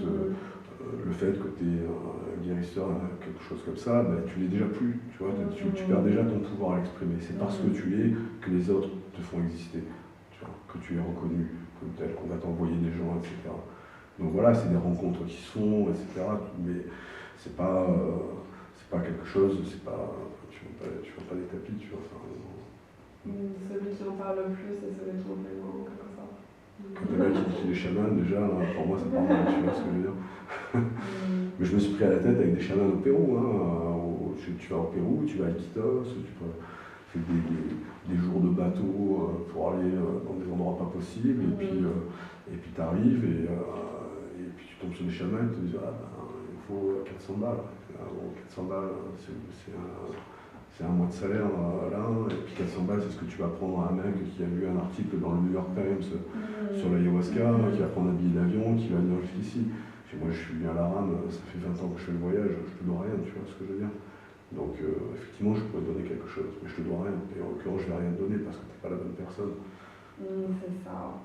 le fait que tu es un guérisseur, quelque chose comme ça, ben, tu l'es déjà plus. Tu vois, tu perds déjà ton pouvoir à l'exprimer. C'est parce que tu l'es que les autres te font exister. Tu vois, que tu es reconnu comme tel, qu'on va t'envoyer des gens, etc. Donc voilà, c'est des rencontres qui se font, etc. Mais c'est pas quelque chose, tu vends pas des tapis, tu vois. Enfin,
celui qui en parle le plus, c'est celui qui en fait le moins, comme ça.
Quand t'as gars qui dit qu'il est chaman, déjà, pour moi, ça part mal, tu vois ce que je veux dire. Mais je me suis pris à la tête avec des chamans au Pérou. Tu vas au Pérou, tu vas à Iquitos, tu fais des jours de bateau pour aller dans des endroits pas possibles, et puis tu arrives, et puis tu tombes sur des chamans, et tu te dis, il faut 400 balles. 400 balles, c'est un mois de salaire là, et puis 400 balles, c'est ce que tu vas prendre à un mec qui a lu un article dans le New York Times sur l'ayahuasca, qui va prendre un billet d'avion, qui va venir jusqu'ici. Moi, je suis bien à la rame, ça fait 20 ans que je fais le voyage, je te dois rien, tu vois ce que je veux dire. Donc, effectivement, je pourrais donner quelque chose, mais je te dois rien. Et en l'occurrence, je vais rien te donner parce que tu n'es pas la bonne personne.
C'est ça.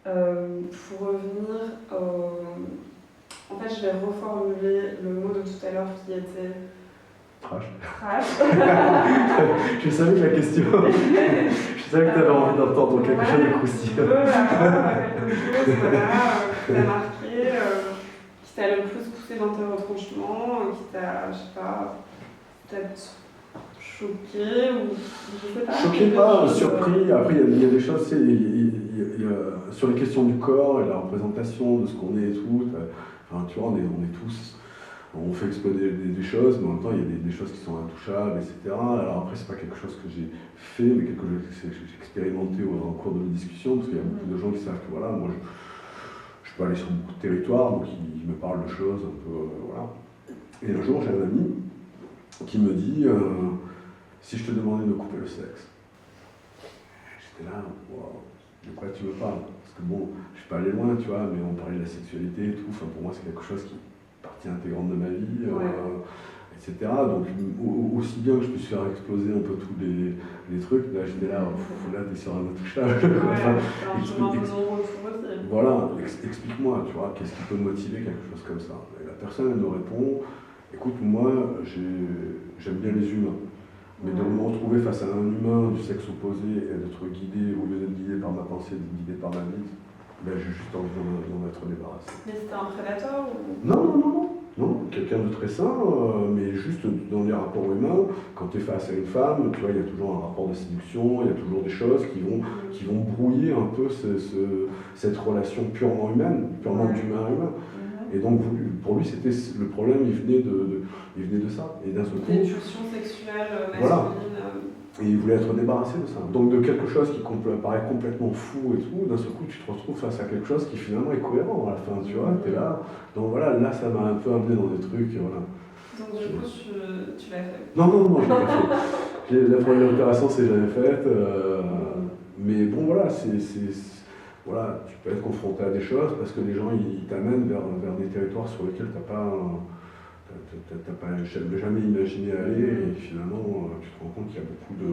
Pour revenir, en fait, je vais reformuler le mot de tout à l'heure qui était
trash.
Trash.
Je savais que la question. Je savais que tu avais envie d'entendre quelque chose de croustillant.
Quelque chose, qui t'a marqué, qui t'a le plus poussé dans tes retranchements, qui t'a, je sais pas, peut-être choqué ou je sais pas.
Choqué pas, surpris. Après, il y a des choses, sur les questions du corps et la représentation de ce qu'on est et tout. Enfin, tu vois, on est tous. On fait exploser des choses, mais en même temps, il y a des choses qui sont intouchables, etc. Alors après, c'est pas quelque chose que j'ai fait, mais quelque chose que j'ai expérimenté au cours de la discussion, parce qu'il y a beaucoup de gens qui savent que voilà, moi, je peux aller sur beaucoup de territoires, donc ils me parlent de choses un peu, voilà. Et un jour, j'ai un ami qui me dit, si je te demandais de couper le sexe. J'étais là, wow, de quoi tu me parles? Parce que bon, je suis pas allé loin, tu vois, mais on parlait de la sexualité et tout, enfin, pour moi, c'est quelque chose qui partie intégrante de ma vie, etc. Donc aussi bien que je puisse faire exploser un peu tous les trucs, là j'étais là, t'es sur un intouchable. Voilà, explique-moi, tu vois, qu'est-ce qui peut motiver quelque chose comme ça? Et la personne, elle me répond, écoute, moi j'aime bien les humains, mais de me retrouver face à un humain du sexe opposé et d'être guidé, au lieu d'être guidé par ma pensée, d'être guidé par ma vie, ben, j'ai juste envie d'en être débarrassé.
Mais c'était un prédateur ou...
Non, quelqu'un de très sain, mais juste dans les rapports humains, quand tu es face à une femme, tu vois, il y a toujours un rapport de séduction, il y a toujours des choses qui vont brouiller un peu cette relation purement humaine, purement d'humain à humain. Et donc pour lui, c'était le problème, il venait de ça. Et d'un seul coup,
des pulsions sexuelles masculines.
Voilà. Et il voulait être débarrassé de ça. Donc de quelque chose qui paraît complètement fou et tout, d'un seul coup tu te retrouves face à quelque chose qui finalement est cohérent à la fin, tu vois, t'es là. Donc voilà, là ça m'a un peu amené dans des trucs, voilà.
Donc du coup tu l'as fait?
Non, je l'ai pas fait. La première opération c'est jamais faite, mais bon voilà, voilà, tu peux être confronté à des choses parce que les gens ils t'amènent vers des territoires sur lesquels t'as pas jamais imaginé aller, et finalement tu te rends compte qu'il y a beaucoup de...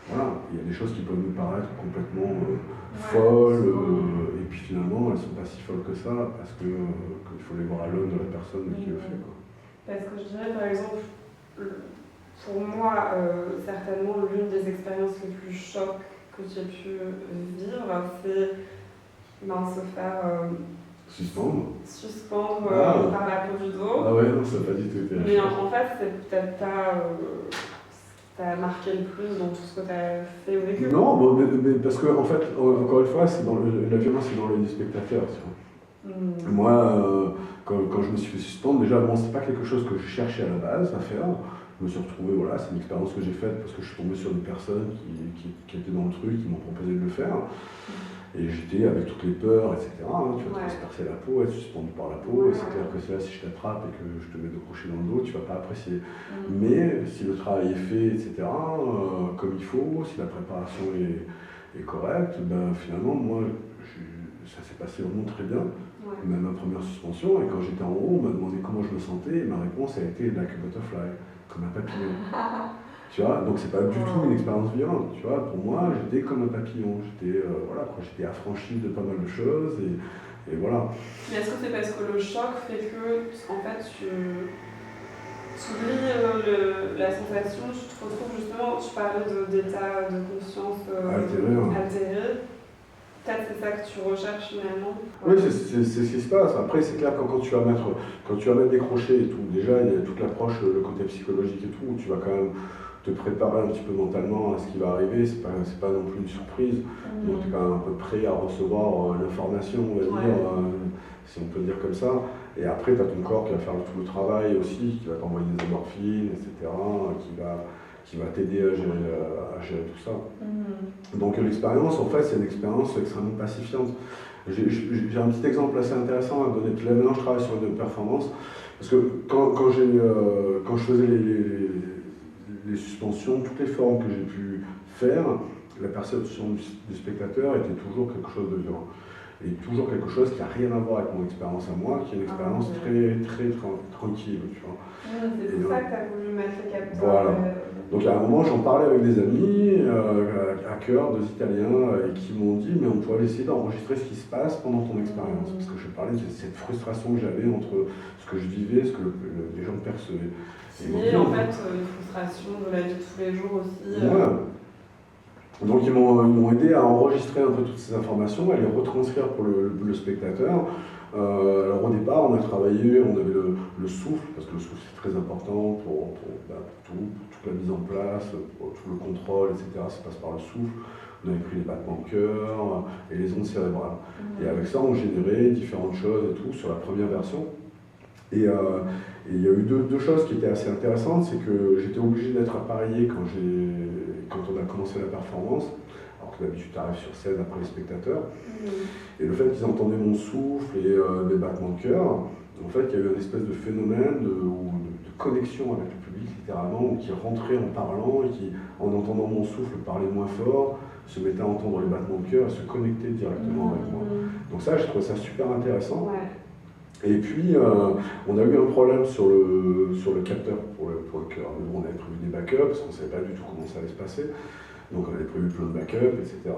Voilà, il y a des choses qui peuvent nous paraître complètement folles, et puis finalement elles sont pas si folles que ça, parce qu'il faut les voir à l'aune de la personne qui le fait, quoi.
Parce que je dirais par exemple, pour moi, certainement l'une des expériences les plus chocs que j'ai pu vivre, c'est se faire... Suspendre par la peau du dos.
Ah ouais, non, ça n'a pas du tout été.
Mais en fait, c'est peut-être pas t'as marqué le plus dans tout ce que tu as fait ou vécu.
Non, mais parce que en fait, encore une fois, la violence est dans l'œil du spectateur. Tu vois. Moi, quand je me suis fait suspendre, déjà, bon, c'est pas quelque chose que je cherchais à la base à faire. Je me suis retrouvé, voilà, c'est une expérience que j'ai faite parce que je suis tombé sur des personnes qui étaient dans le truc, qui m'ont proposé de le faire. Et j'étais avec toutes les peurs, etc. Hein, tu vas te transpercer la peau, être suspendu par la peau. Et c'est clair que c'est là, si je t'attrape et que je te mets de crochet dans le dos, tu vas pas apprécier. Mais si le travail est fait, etc., comme il faut, si la préparation est correcte, ben, finalement, moi, ça s'est passé vraiment très bien. Même ma première suspension, et quand j'étais en haut, on m'a demandé comment je me sentais, et ma réponse a été like a butterfly, comme un papillon. Tu vois, donc c'est pas du tout une expérience violente, tu vois, pour moi j'étais comme un papillon, j'étais voilà, j'étais affranchi de pas mal de choses, et voilà.
Mais est-ce que c'est parce que le choc fait que, en fait, tu oublies la sensation, tu te retrouves justement, tu parlais d'état de conscience altéré. Peut-être c'est ça que tu recherches finalement.
Oui, c'est ce qui se passe. Après, c'est clair que quand tu vas mettre des crochets et tout, déjà, il y a toute l'approche, le côté psychologique et tout, où tu vas quand même te préparer un petit peu mentalement à ce qui va arriver. C'est pas non plus une surprise. Donc, tu es quand même un peu prêt à recevoir l'information, on va dire, si on peut dire comme ça. Et après, tu as ton corps qui va faire tout le travail aussi, qui va t'envoyer des endorphines, etc., qui va t'aider à gérer tout ça. Donc l'expérience, en fait, c'est une expérience extrêmement pacifiante. J'ai un petit exemple assez intéressant à donner. Là, maintenant, je travaille sur une performance, parce que quand je faisais les suspensions, toutes les formes que j'ai pu faire, la perception du spectateur était toujours quelque chose de violent. Et toujours quelque chose qui n'a rien à voir avec mon expérience à moi, qui est une expérience très tranquille, tu vois.
C'est pour ça que tu as voulu mettre les capteurs.
Voilà. Donc à un moment, j'en parlais avec des amis, hackers, 2 Italiens, qui m'ont dit mais on pourrait essayer d'enregistrer ce qui se passe pendant ton expérience. Parce que je parlais de cette frustration que j'avais entre ce que je vivais, ce que les gens percevaient.
Et en fait, une frustration de la vie de tous les jours aussi.
Voilà. Donc ils m'ont aidé à enregistrer un peu toutes ces informations, à les retranscrire pour le spectateur. Alors au départ, on a travaillé, on avait le souffle, parce que le souffle c'est très important pour toute la mise en place, pour tout le contrôle, etc. Ça passe par le souffle. On avait pris les battements de cœur et les ondes cérébrales. Et avec ça, on générait différentes choses et tout sur la première version. Et il y a eu deux choses qui étaient assez intéressantes, c'est que j'étais obligé d'être appareillé quand on a commencé la performance, alors que d'habitude tu arrives sur scène après les spectateurs. Et le fait qu'ils entendaient mon souffle et mes battements de cœur, en fait il y a eu une espèce de phénomène de connexion avec le public littéralement, qui rentrait en parlant et qui, en entendant mon souffle parler moins fort, se mettait à entendre les battements de cœur et se connecter directement avec moi. Donc ça, je trouve ça super intéressant. Et puis, on a eu un problème sur le capteur pour le cœur. On avait prévu des backups, parce qu'on ne savait pas du tout comment ça allait se passer. Donc on avait prévu plein de backups, etc.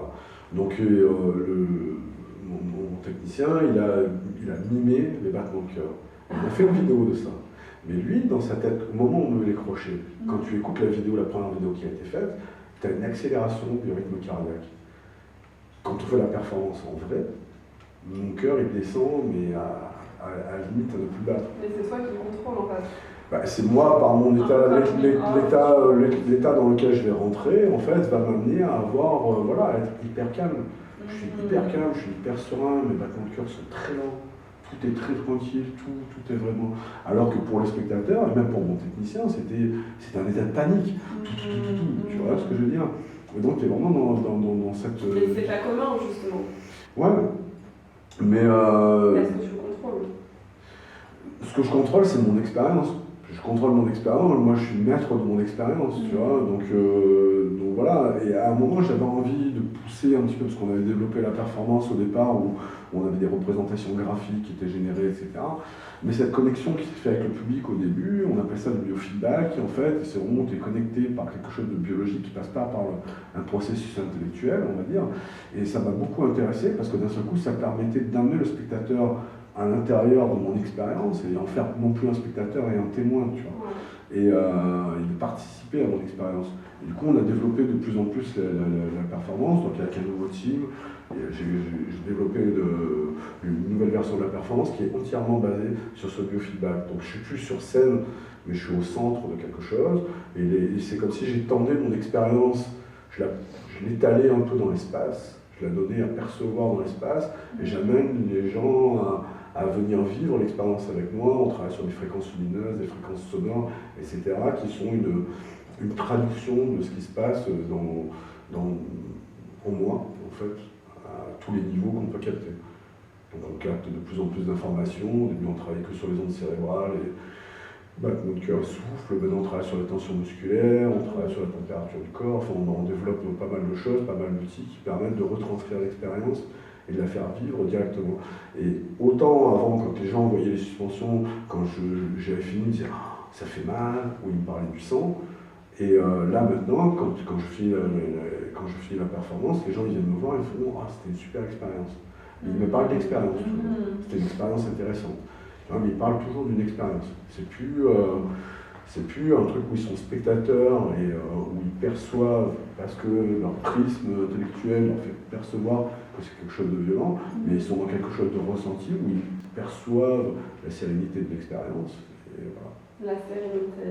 Donc mon technicien, il a mimé les battements de cœur. On a fait une vidéo de ça. Mais lui, dans sa tête, au moment où on met les crochets, quand tu écoutes la vidéo, la première vidéo qui a été faite, tu as une accélération du rythme cardiaque. Quand on fait la performance en vrai, mon cœur il descend, mais à la limite à ne plus battre.
Mais c'est toi qui le contrôle en fait.
C'est moi, par mon état, l'état dans lequel je vais rentrer, en fait, va m'amener à à être hyper calme. Je suis hyper calme, je suis hyper serein, mes battements de cœur sont très lents, tout est très tranquille, tout est vraiment... Alors que pour le spectateur, et même pour mon technicien, c'était un état de panique, tu vois ce que je veux dire? Et donc tu es vraiment dans cette...
Mais c'est pas commun, justement.
Ouais, mais...
Est-ce que tu le contrôles?
Ce que je contrôle, c'est mon expérience. Je contrôle mon expérience, moi je suis maître de mon expérience, tu vois, donc voilà. Et à un moment, j'avais envie de pousser un petit peu, parce qu'on avait développé la performance au départ, où on avait des représentations graphiques qui étaient générées, etc. Mais cette connexion qui s'est faite avec le public au début, on appelle ça le biofeedback, et en fait, c'est vraiment tu es connecté par quelque chose de biologique qui passe pas par un processus intellectuel, on va dire. Et ça m'a beaucoup intéressé, parce que d'un seul coup, ça permettait d'amener le spectateur à l'intérieur de mon expérience et en faire non plus un spectateur et un témoin, tu vois. Et de participer à mon expérience. Et du coup, on a développé de plus en plus la performance, donc avec un nouveau team. J'ai développé une nouvelle version de la performance qui est entièrement basée sur ce biofeedback. Donc je suis plus sur scène, mais je suis au centre de quelque chose. Et c'est comme si j'étendais mon expérience, je l'étalais un peu dans l'espace, je la donnais à percevoir dans l'espace, et j'amène les gens à venir vivre l'expérience avec moi. On travaille sur des fréquences lumineuses, des fréquences sonores, etc., qui sont une traduction de ce qui se passe en moi, en fait, à tous les niveaux qu'on peut capter. Donc on capte de plus en plus d'informations. Au début, on travaillait que sur les ondes cérébrales et notre cœur souffle. Maintenant, on travaille sur les tensions musculaires, on travaille sur la température du corps. Enfin, on développe pas mal de choses, pas mal d'outils qui permettent de retranscrire l'expérience et de la faire vivre directement. Et autant avant, quand les gens voyaient les suspensions, quand j'avais fini, ils me disaient ah, ça fait mal, ou ils me parlaient du sang. Et là maintenant, quand je finis la performance, les gens ils viennent me voir et ils font ah, c'était une super expérience. Ils me parlent d'expérience, c'était une expérience intéressante. Mais ils parlent toujours d'une expérience. C'est plus un truc où ils sont spectateurs et où ils perçoivent, parce que leur prisme intellectuel leur fait percevoir que c'est quelque chose de violent, mais ils sont dans quelque chose de ressenti où ils perçoivent la sérénité de l'expérience.
Voilà. La sérénité.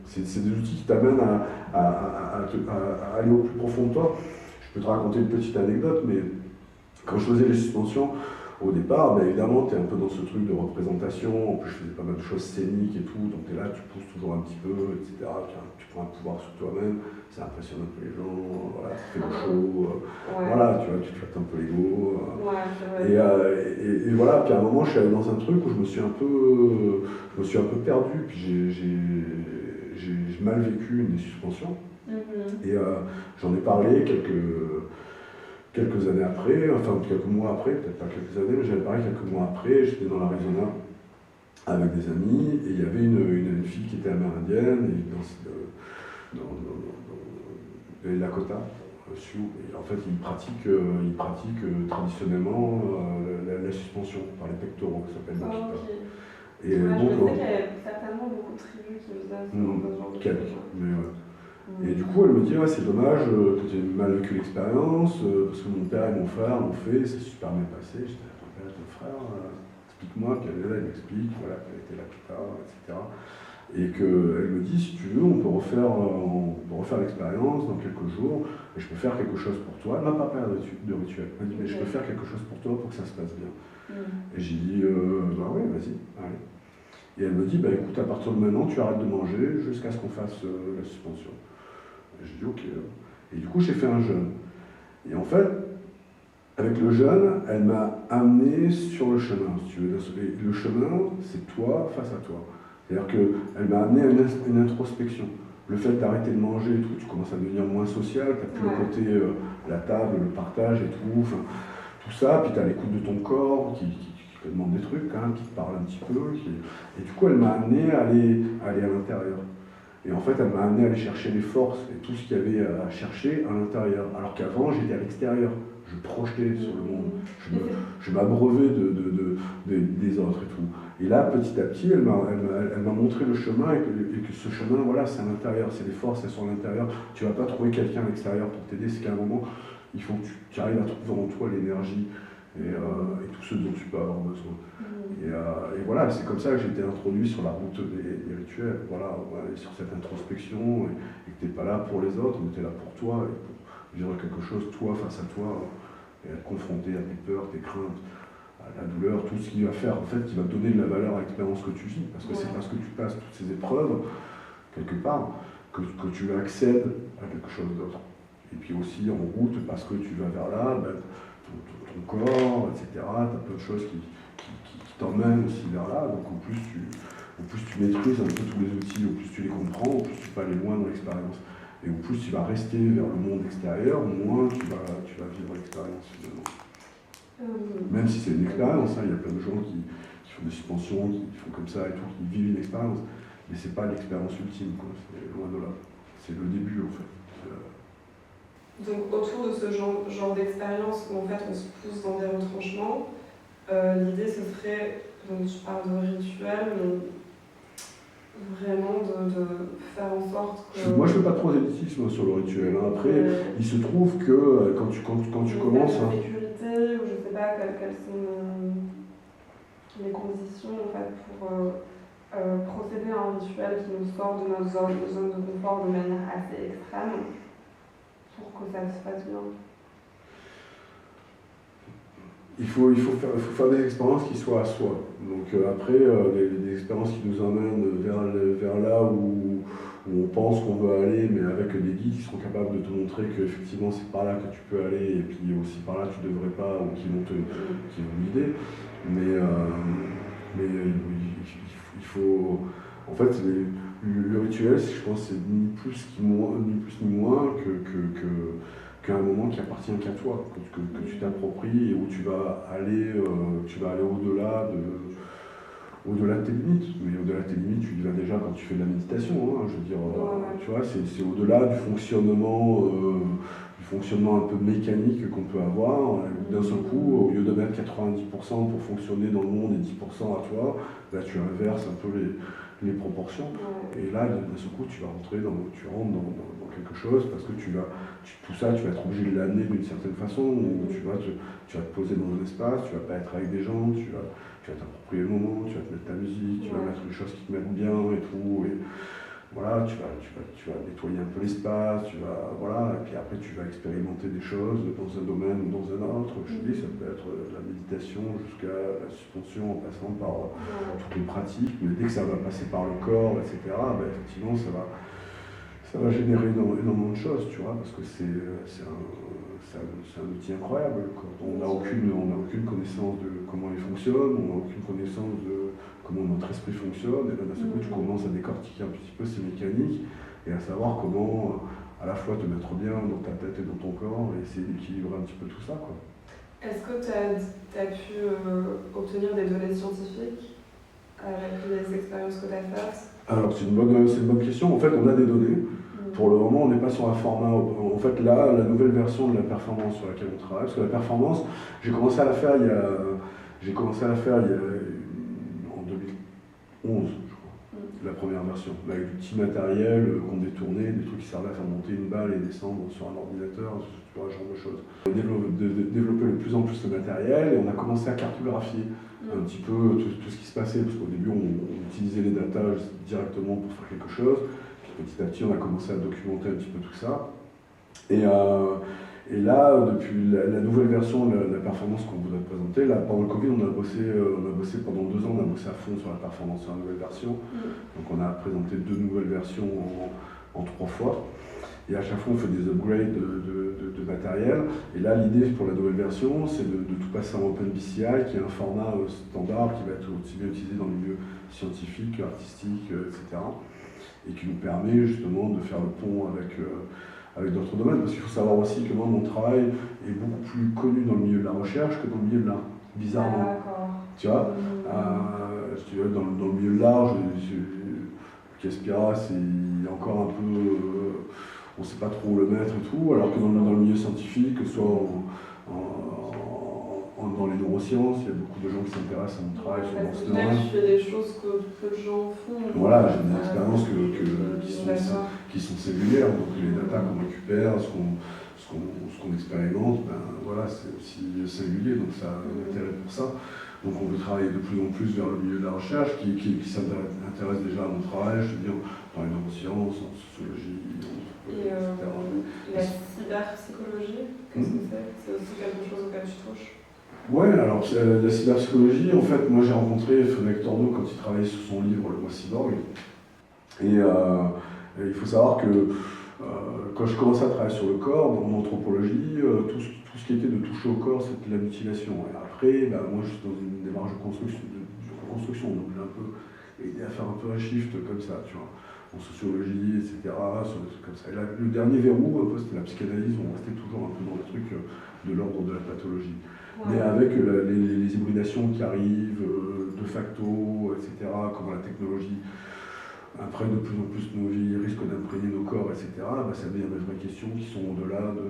C'est des outils qui t'amènent à aller au plus profond de toi. Je peux te raconter une petite anecdote, mais quand je faisais les suspensions, au départ, évidemment, tu es un peu dans ce truc de représentation. En plus, je faisais pas mal de choses scéniques et tout, donc tu es là, tu pousses toujours un petit peu, etc. Tu prends un pouvoir sur toi-même, ça impressionne un peu les gens, voilà, ça fait le show, voilà, tu vois, tu te flattes un peu l'ego. Et voilà, puis à un moment, je suis allé dans un truc où je me suis un peu perdu, puis j'ai mal vécu une des suspensions. Et j'en ai parlé quelques années après, enfin quelques mois après, peut-être pas quelques années, mais j'avais parlé quelques mois après, j'étais dans l'Arizona avec des amis, et il y avait une fille qui était amérindienne, et dans les Lakota, Sioux, et en fait ils pratiquent traditionnellement la suspension par les pectoraux, ça s'appelle Makita.
Okay. Et donc, je sais qu'il y a certainement beaucoup de tribus qui faisaient ce genre de choses.
Et du coup, elle me dit c'est dommage que tu aies mal vécu l'expérience, parce que mon père et mon frère l'ont fait, c'est super bien passé. J'étais ton père et ton frère, explique-moi. Puis elle m'explique, voilà, qu'elle était là, etc. Et qu'elle me dit si tu veux, on peut refaire l'expérience dans quelques jours, et je peux faire quelque chose pour toi. Elle m'a pas parlé de rituel. Elle m'a dit mais je peux faire quelque chose pour toi pour que ça se passe bien. Et j'ai dit oui, vas-y, allez. Et elle me dit écoute, à partir de maintenant, tu arrêtes de manger jusqu'à ce qu'on fasse la suspension. J'ai dit ok. Et du coup, j'ai fait un jeûne. Et en fait, avec le jeûne, elle m'a amené sur le chemin. Si tu veux. Le chemin, c'est toi face à toi. C'est-à-dire qu'elle m'a amené à une introspection. Le fait d'arrêter de manger et tout, tu commences à devenir moins social, tu n'as plus le côté la table, le partage et tout. Enfin, tout ça, puis tu as l'écoute de ton corps qui te demande des trucs, hein, qui te parle un petit peu. Et du coup, elle m'a amené à aller à l'intérieur. Et en fait, elle m'a amené à aller chercher les forces et tout ce qu'il y avait à chercher à l'intérieur. Alors qu'avant, j'étais à l'extérieur. Je projetais sur le monde. Je m'abreuvais des autres et tout. Et là, petit à petit, elle m'a montré le chemin et que ce chemin, voilà, c'est à l'intérieur. C'est les forces, elles sont à l'intérieur. Tu ne vas pas trouver quelqu'un à l'extérieur pour t'aider. C'est qu'à un moment, il faut que tu arrives à trouver en toi l'énergie et tout ce dont tu peux avoir besoin. Et voilà, c'est comme ça que j'ai été introduit sur la route des rituels, voilà, sur cette introspection, et que tu n'es pas là pour les autres, mais tu es là pour toi, et pour vivre quelque chose, toi, face à toi, et être confronté à tes peurs, tes craintes, à la douleur, tout ce qui va faire, en fait, qui va donner de la valeur à l'expérience que tu vis, parce que c'est parce que tu passes toutes ces épreuves, quelque part, que tu accèdes à quelque chose d'autre. Et puis aussi, en route, parce que tu vas vers là, ton corps, etc., tu as plein de choses qui t'emmènent aussi vers là, donc au plus tu maîtrises un peu tous les outils, au plus tu les comprends, au plus tu peux aller loin dans l'expérience. Et au plus tu vas rester vers le monde extérieur, moins tu vas vivre l'expérience finalement. Même si c'est une expérience, il y a plein de gens qui font des suspensions, qui font comme ça et tout, qui vivent une expérience, mais c'est pas l'expérience ultime, quoi. C'est loin de là. C'est le début en fait.
Donc autour de ce genre d'expérience où en fait on se pousse dans des retranchements, l'idée ce serait, donc je parle de rituel, mais vraiment de faire en sorte que...
Moi je fais pas trop d'élitisme sur le rituel. Hein. Après, il se trouve que quand tu commences...
La sécurité, ou je sais pas quelles sont les conditions en fait pour procéder à un rituel qui nous sort de notre zone de confort de manière assez extrême, pour que ça se fasse bien.
faut faire des expériences qui soient à soi. Donc après, les expériences qui nous emmènent vers là où on pense qu'on veut aller, mais avec des guides qui seront capables de te montrer qu'effectivement c'est par là que tu peux aller, et puis aussi par là tu devrais pas, ou qui vont guider. Mais il faut... En fait, le rituel, je pense, c'est ni plus ni moins qu'un moment qui appartient qu'à toi, que tu t'appropries et où tu vas aller au-delà de tes limites. Mais au-delà de tes limites, tu y vas déjà quand tu fais de la méditation. Hein, je veux dire, tu vois, c'est au-delà du fonctionnement un peu mécanique qu'on peut avoir. D'un seul coup, au lieu de mettre 90% pour fonctionner dans le monde et 10% à toi, là tu inverses un peu les proportions. Et là, d'un seul coup, tu rentres dans quelque chose parce que tout ça, tu vas être obligé de l'amener d'une certaine façon. Où tu vas te poser dans un espace, tu vas pas être avec des gens, tu vas t'approprier le moment, tu vas te mettre ta musique, tu vas mettre les choses qui te mettent bien et tout. Et voilà, tu vas nettoyer un peu l'espace, voilà, et puis après tu vas expérimenter des choses dans un domaine ou dans un autre. Je dis, ça peut être de la méditation jusqu'à la suspension en passant par toutes les pratiques, mais dès que ça va passer par le corps, etc., effectivement ça va générer énormément de choses, tu vois, parce que c'est un outil incroyable. Quand on n'a aucune connaissance de comment il fonctionne, on n'a aucune connaissance de comment notre esprit fonctionne, et là d'un seul coup tu commences à décortiquer un petit peu ces mécaniques et à savoir comment à la fois te mettre bien dans ta tête et dans ton corps et essayer d'équilibrer un petit peu tout ça, quoi.
Est-ce que tu as pu obtenir des données scientifiques avec les expériences que tu as faites?
Alors c'est une bonne question. En fait, on a des données. Pour le moment, on n'est pas sur un format. En fait, là, la nouvelle version de la performance sur laquelle on travaille, parce que la performance, j'ai commencé à la faire il y a en 2011, je crois, la première version, avec du petit matériel qu'on détournait, des trucs qui servaient à faire monter une balle et descendre sur un ordinateur, tu vois, ce genre de choses. On a développé de plus en plus le matériel et on a commencé à cartographier un petit peu tout ce qui se passait, parce qu'au début, on utilisait les datas directement pour faire quelque chose. Petit à petit, on a commencé à documenter un petit peu tout ça. Et là, depuis la nouvelle version de la performance qu'on voudrait présenter, là, pendant le Covid, on a bossé pendant 2 ans, on a bossé à fond sur la performance sur la nouvelle version. Donc on a présenté 2 nouvelles versions en 3 fois. Et à chaque fois, on fait des upgrades de matériel. Et là, l'idée pour la nouvelle version, c'est de tout passer en OpenBCI, qui est un format standard qui va être aussi bien utilisé dans le milieu scientifique, artistique, etc. Et qui nous permet justement de faire le pont avec d'autres domaines. Parce qu'il faut savoir aussi que moi, mon travail est beaucoup plus connu dans le milieu de la recherche que dans le milieu de l'art, bizarrement. Tu vois, dans le milieu de l'art, Caspira, il est encore un peu... on ne sait pas trop où le mettre et tout, alors que dans le milieu scientifique, que ce soit dans les neurosciences, il y a beaucoup de gens qui s'intéressent à mon travail dans ce domaine.
Tu fais des choses que peu de gens font.
Voilà, j'ai des expériences qui sont singulières, donc les datas qu'on récupère, ce qu'on expérimente, voilà, c'est aussi singulier, donc ça a un intérêt pour ça. Donc on veut travailler de plus en plus vers le milieu de la recherche, qui s'intéresse déjà à mon travail, je veux dire, dans les neurosciences, en sociologie,
etc. La cyberpsychologie, qu'est-ce que c'est? C'est aussi quelque chose auquel tu touches?
Ouais, alors la cyberpsychologie, en fait, moi j'ai rencontré Frédéric Tordeau quand il travaillait sur son livre Le Moi Cyborg. Et il faut savoir que quand je commençais à travailler sur le corps, dans l'anthropologie, tout ce qui était de toucher au corps, c'était de la mutilation. Et après, moi je suis dans une démarche de reconstruction, donc j'ai un peu aidé à faire un peu un shift comme ça, tu vois, en sociologie, etc., sur des trucs comme ça. Et là, le dernier verrou, c'était la psychanalyse, on restait toujours un peu dans le truc de l'ordre de la pathologie. Mais avec les hybridations qui arrivent, de facto, etc., comment la technologie imprègne de plus en plus nos vies, risque d'imprégner nos corps, etc., ça devient des vraies questions qui sont au-delà de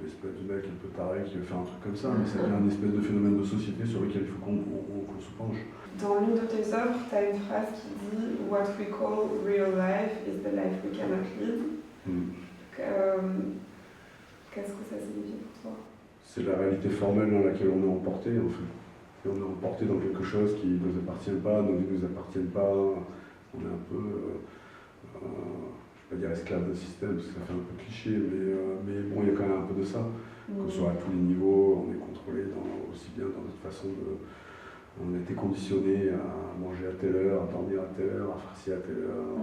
l'espèce de mec un peu taré qui veut faire un truc comme ça, mais ça devient une espèce de phénomène de société sur lequel il faut qu'on se penche.
Dans l'une de tes œuvres, tu as une phrase qui dit « What we call real life is the life we cannot live ». Qu'est-ce que ça signifie pour toi? C'est
la réalité formelle dans laquelle on est emporté, en fait. Et on est emporté dans quelque chose qui ne nous appartient pas, nos vies ne nous appartiennent pas. On est un peu, je sais vais pas dire esclave d'un système, parce que ça fait un peu cliché, mais bon, il y a quand même un peu de ça. Que ce soit à tous les niveaux, on est contrôlé aussi bien dans notre façon de... On a été conditionné à manger à telle heure, à dormir à telle heure, à faire ci à telle heure,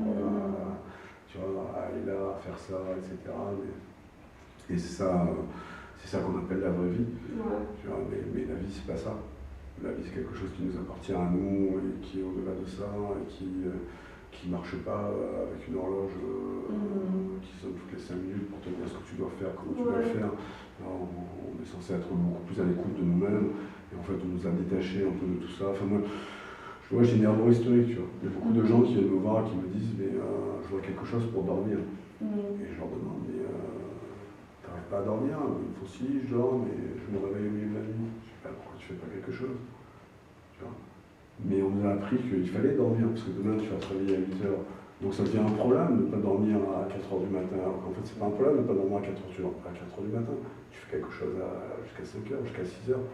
tu vois, à aller là, à faire ça, etc. Et c'est ça qu'on appelle la vraie vie. Tu vois, mais la vie, c'est pas ça. La vie, c'est quelque chose qui nous appartient à nous et qui est au-delà de ça et qui marche pas avec une horloge qui sonne toutes les 5 minutes pour te dire ce que tu dois faire, comment tu dois le faire. Alors, on est censé être beaucoup plus à l'écoute de nous-mêmes et en fait on nous a détachés un peu de tout ça. Enfin, moi, j'ai une erreur historique, tu vois. Il y a beaucoup de gens qui viennent me voir et qui me disent mais je vois quelque chose pour dormir. Et je leur demande mais t'arrives pas à dormir? Il faut si, je dors, mais je me réveille au milieu de la nuit. Je sais pas pourquoi tu fais pas quelque chose. Tu vois. Mais on nous a appris qu'il fallait dormir parce que demain tu vas te réveiller à 8 heures. Donc ça devient un problème de ne pas dormir à 4 heures du matin. Alors qu'en fait, c'est pas un problème de ne pas dormir à 4 heures du matin. Tu fais quelque chose jusqu'à 5 heures, jusqu'à 6 heures.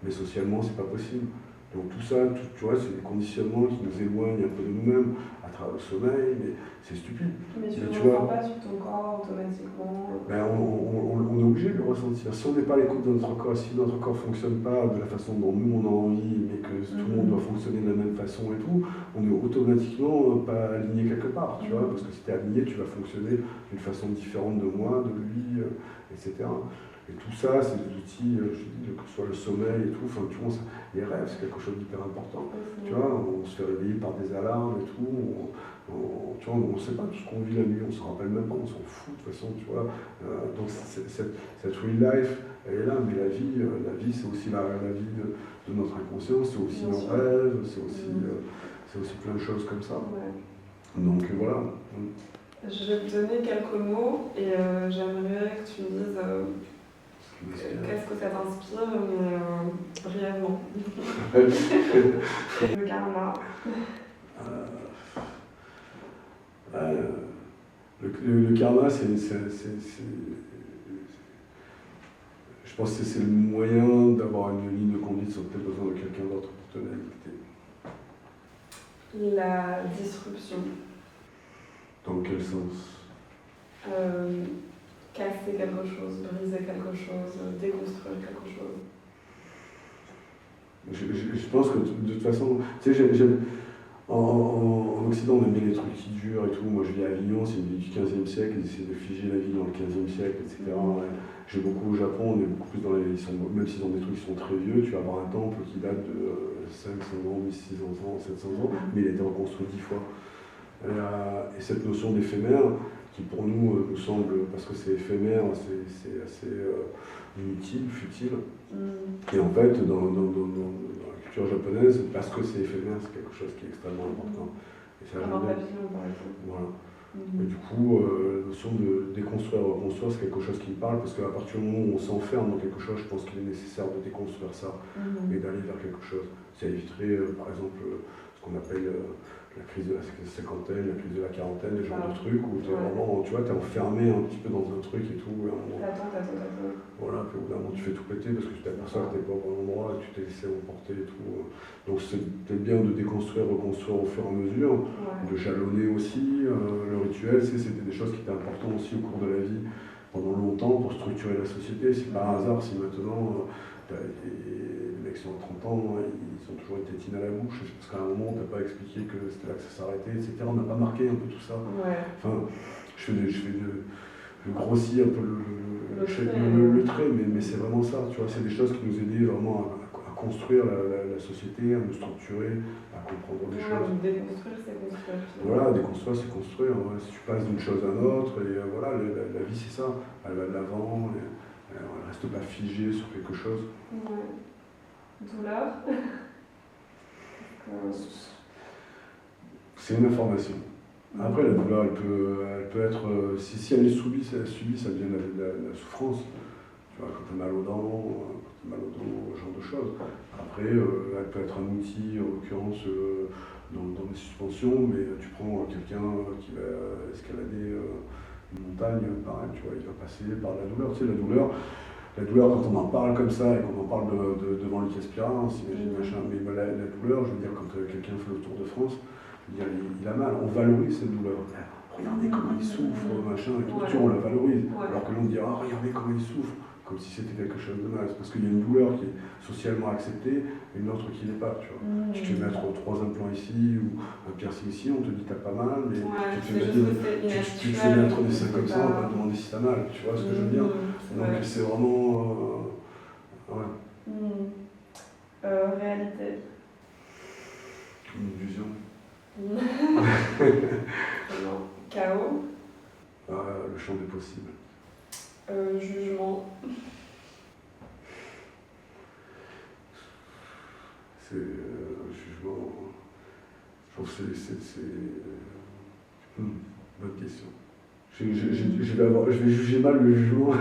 Mais socialement, c'est pas possible. Donc tout ça, tu vois, c'est des conditionnements qui nous éloignent un peu de nous-mêmes à travers le sommeil, mais c'est stupide.
Mais tu ne le ressens pas sur ton corps automatiquement.
Ben, on est obligé de le ressentir. Si on n'est pas à l'écoute de notre corps, si notre corps ne fonctionne pas de la façon dont nous on a envie, mais que tout le monde doit fonctionner de la même façon et tout, on est automatiquement pas aligné quelque part, tu vois, parce que si tu es aligné, tu vas fonctionner d'une façon différente de moi, de lui, etc. Et tout ça, c'est des outils, je dis, que ce soit le sommeil et tout, enfin, tu vois, les rêves, c'est quelque chose d'hyper important. Tu vois, on se fait réveiller par des alarmes et tout, tu vois, on ne sait pas tout ce qu'on vit la nuit, on ne se rappelle même pas, on s'en fout de toute façon, tu vois. Donc cette real life, elle est là, mais la vie c'est aussi la vie de notre inconscience, c'est aussi nos rêves, c'est aussi plein de choses comme ça. Donc voilà.
Je vais te donner quelques mots et j'aimerais que tu me dises qu'est-ce que ça t'inspire, mais brièvement. Le karma.
Le karma, je pense que c'est le moyen d'avoir une ligne de conduite sans peut-être besoin de quelqu'un d'autre pour te la dicter.
La disruption. Dans
quel sens?
Casser quelque chose, briser quelque chose, déconstruire quelque chose.
Je pense que de toute façon, tu sais, en Occident, on aime bien les trucs qui durent et tout. Moi, je vis à Avignon, c'est une ville du 15e siècle, ils essaient de figer la vie dans le 15e siècle, etc. J'ai beaucoup au Japon, on est beaucoup plus dans les... Même s'ils ont des trucs qui sont très vieux, tu vas avoir un temple qui date de 500 ans, 1600 ans, 700 ans, mais il a été reconstruit 10 fois. Et cette notion d'éphémère, qui pour nous semble, parce que c'est éphémère, c'est assez inutile, futile. Et en fait, dans la culture japonaise, parce que c'est éphémère, c'est quelque chose qui est extrêmement important. Et ça,
par exemple.
Voilà. Et du coup, la notion de déconstruire, reconstruire, c'est quelque chose qui me parle, parce qu'à partir du moment où on s'enferme dans quelque chose, je pense qu'il est nécessaire de déconstruire ça et d'aller vers quelque chose. Ça éviterait, par exemple, ce qu'on appelle la crise de la cinquantaine, la crise de la quarantaine, les genres de trucs où tu es vraiment, tu vois, t'es enfermé un petit peu dans un truc et tout. Et
t'attends.
Voilà, puis au bout d'un moment tu fais tout péter parce que tu t'aperçois que t'es pas au bon endroit et que tu t'es laissé emporter et tout. Donc c'est peut-être bien de déconstruire, reconstruire au fur et à mesure, de jalonner aussi. Le rituel, c'était des choses qui étaient importantes aussi au cours de la vie pendant longtemps pour structurer la société. C'est pas un hasard si maintenant les mecs qui ont 30 ans, ils ont toujours une tétine à la bouche, parce qu'à un moment on t'a pas expliqué que c'était là que ça s'arrêtait, etc. On n'a pas marqué un peu tout ça. Enfin, je grossis un peu le trait, mais c'est vraiment ça, tu vois, c'est des choses qui nous aidaient vraiment à construire la société, à nous structurer, à comprendre des choses.
Déconstruire, c'est construire.
Voilà, déconstruire, c'est construire. Ouais. Si tu passes d'une chose à une autre, et voilà, la vie c'est ça, elle va de l'avant, elle ne reste pas figée sur quelque chose.
Douleur.
C'est une information. Après, la douleur, elle peut être, si elle est subie, ça devient la souffrance. Tu vois, quand tu as mal aux dents, quand tu as mal au dos, ce genre de choses. Après, elle peut être un outil, en l'occurrence, dans les suspensions, mais tu prends quelqu'un qui va escalader une montagne, pareil, tu vois, il va passer par la douleur. Tu sais, la douleur, quand on en parle comme ça et qu'on en parle devant le Caspira, on s'imagine machin, mais la douleur, je veux dire, quand quelqu'un fait le Tour de France, je veux dire, il a mal, on valorise cette douleur. regardez comment il souffre, machin, et tout,
Ouais.
tu vois, on la valorise.
Ouais.
Alors que l'on dit, ah, regardez comment il souffre, comme si c'était quelque chose de mal. C'est parce qu'il y a une douleur qui est socialement acceptée et une autre qui n'est pas, tu vois. Tu te fais mettre 3 implants ici ou un piercing ici, on te dit t'as pas mal, mais
Ouais,
tu te
c'est
fais
juste
mettre,
que c'est
tu te fais
inhabituel,
mettre des seins comme ça, on va
pas-
te demander si t'as mal, tu vois ce que je veux dire.
C'est
Donc
vrai.
c'est vraiment... ouais,
Réalité.
une illusion.
Non. Chaos.
Le champ des possibles.
Jugement.
C'est un jugement... Je trouve que c'est... bonne question. Je vais juger mal le jugement.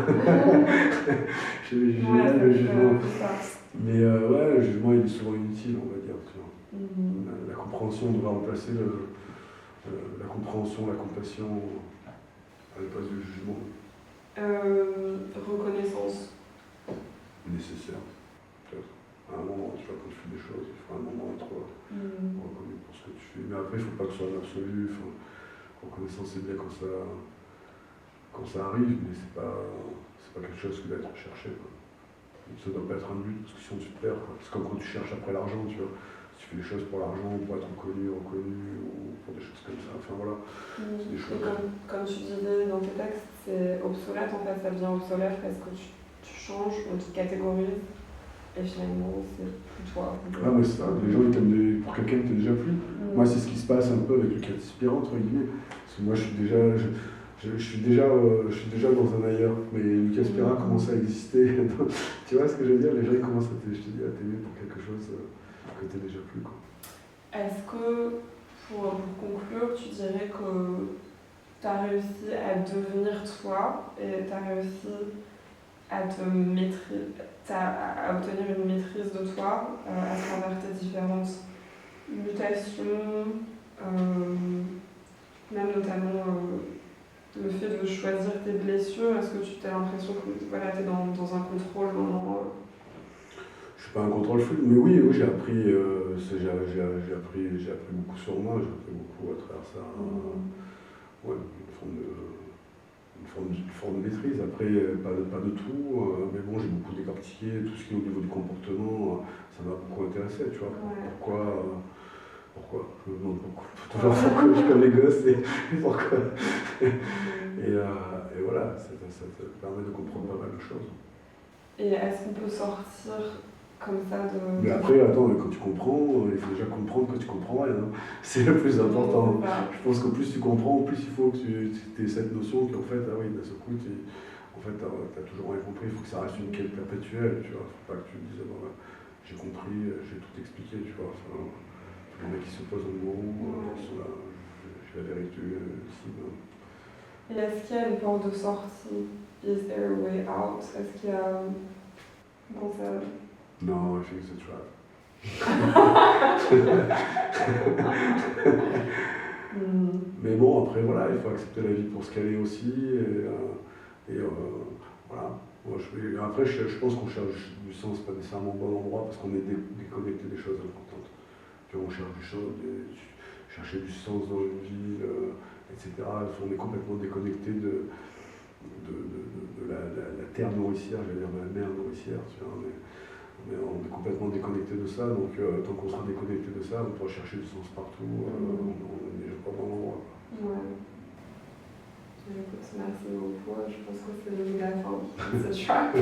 Je vais juger mal le jugement. Mais ouais, le jugement il est souvent inutile, on va dire. Tu vois. La compréhension doit remplacer la compréhension, la compassion à la place du jugement.
Reconnaissance.
Nécessaire. Peut-être. À un moment, tu vois, quand tu fais des choses, il faut un moment être reconnu pour ce que tu fais. Mais après, il ne faut pas que ce soit l'absolu. Reconnaissance, c'est bien quand ça arrive, mais c'est pas quelque chose qui doit être recherché. Quoi. Ça ne doit pas être un but, parce que sinon tu te perds. Quoi. C'est comme quand tu cherches après l'argent, tu vois. Si tu fais des choses pour l'argent, pour être reconnu, ou pour des choses comme ça. Enfin voilà, c'est des choses.
Comme tu disais dans tes textes, c'est obsolète en fait, ça devient obsolète parce que tu changes, on te catégorise, et finalement c'est plus toi.
Ah mais c'est ça, les gens ils t'aiment pour quelqu'un qui t'est déjà plus. Moi c'est ce qui se passe un peu avec le cas Spira entre guillemets. Parce que moi je suis déjà dans un ailleurs, mais Lucas Spira commence à exister. Tu vois ce que je veux dire? Les gens ils commencent à t'aimer pour quelque chose que t'es déjà plus. Quoi.
Est-ce que, pour conclure, tu dirais que tu as réussi à devenir toi et tu as réussi à à obtenir une maîtrise de toi à travers tes différentes mutations, même notamment le fait de choisir tes blessures? Est-ce que tu as l'impression que voilà, tu es dans un contrôle maintenant
Je suis pas un contrôle fluide, mais oui, j'ai appris, j'ai appris beaucoup sur moi, j'ai appris beaucoup à travers ça. Ouais, une forme de maîtrise. Après, pas de tout, mais bon, j'ai beaucoup décortiqué tout ce qui est au niveau du comportement, ça m'a beaucoup intéressé, tu vois.
Ouais.
Pourquoi je me demande beaucoup. Toujours pourquoi je suis comme les gosses et pourquoi. Et voilà, ça te permet de comprendre pas mal de choses.
Et est-ce qu'on peut sortir comme ça de...
Mais après, attends, quand tu comprends, il faut déjà comprendre que tu comprends rien. C'est le plus important. Je pense qu'au plus tu comprends, au plus il faut que tu aies cette notion qu'en fait, ah oui, d'un seul coup, en fait, t'as toujours rien compris. Il faut que ça reste une quête perpétuelle, tu vois. Faut pas que tu te dises, bon, j'ai compris, j'ai tout expliqué, tu vois. Enfin, les mecs qui se posent en mots, qui sont là, j'ai la vérité ici.
Et est-ce qu'il y a une porte de sortie? Is there a way out? Est-ce qu'il y a... Bon, ça...
No, I think it's a trap. Mais bon, après, voilà, il faut accepter la vie pour ce qu'elle est aussi. Voilà. Moi, après, je pense qu'on cherche du sens, pas nécessairement au bon endroit, parce qu'on est déconnecté des choses importantes. Puis on cherche du sens, chercher du sens dans une vie, etc. On est complètement déconnecté de la terre nourricière, j'allais dire de la mer nourricière. Tu vois, on est complètement déconnecté de ça, donc tant qu'on sera déconnecté de ça, on pourra chercher du sens partout, on n'est déjà pas dans l'endroit.
Ouais. Écoute, merci beaucoup, je pense que c'est le mot de la fin. C'est chouette.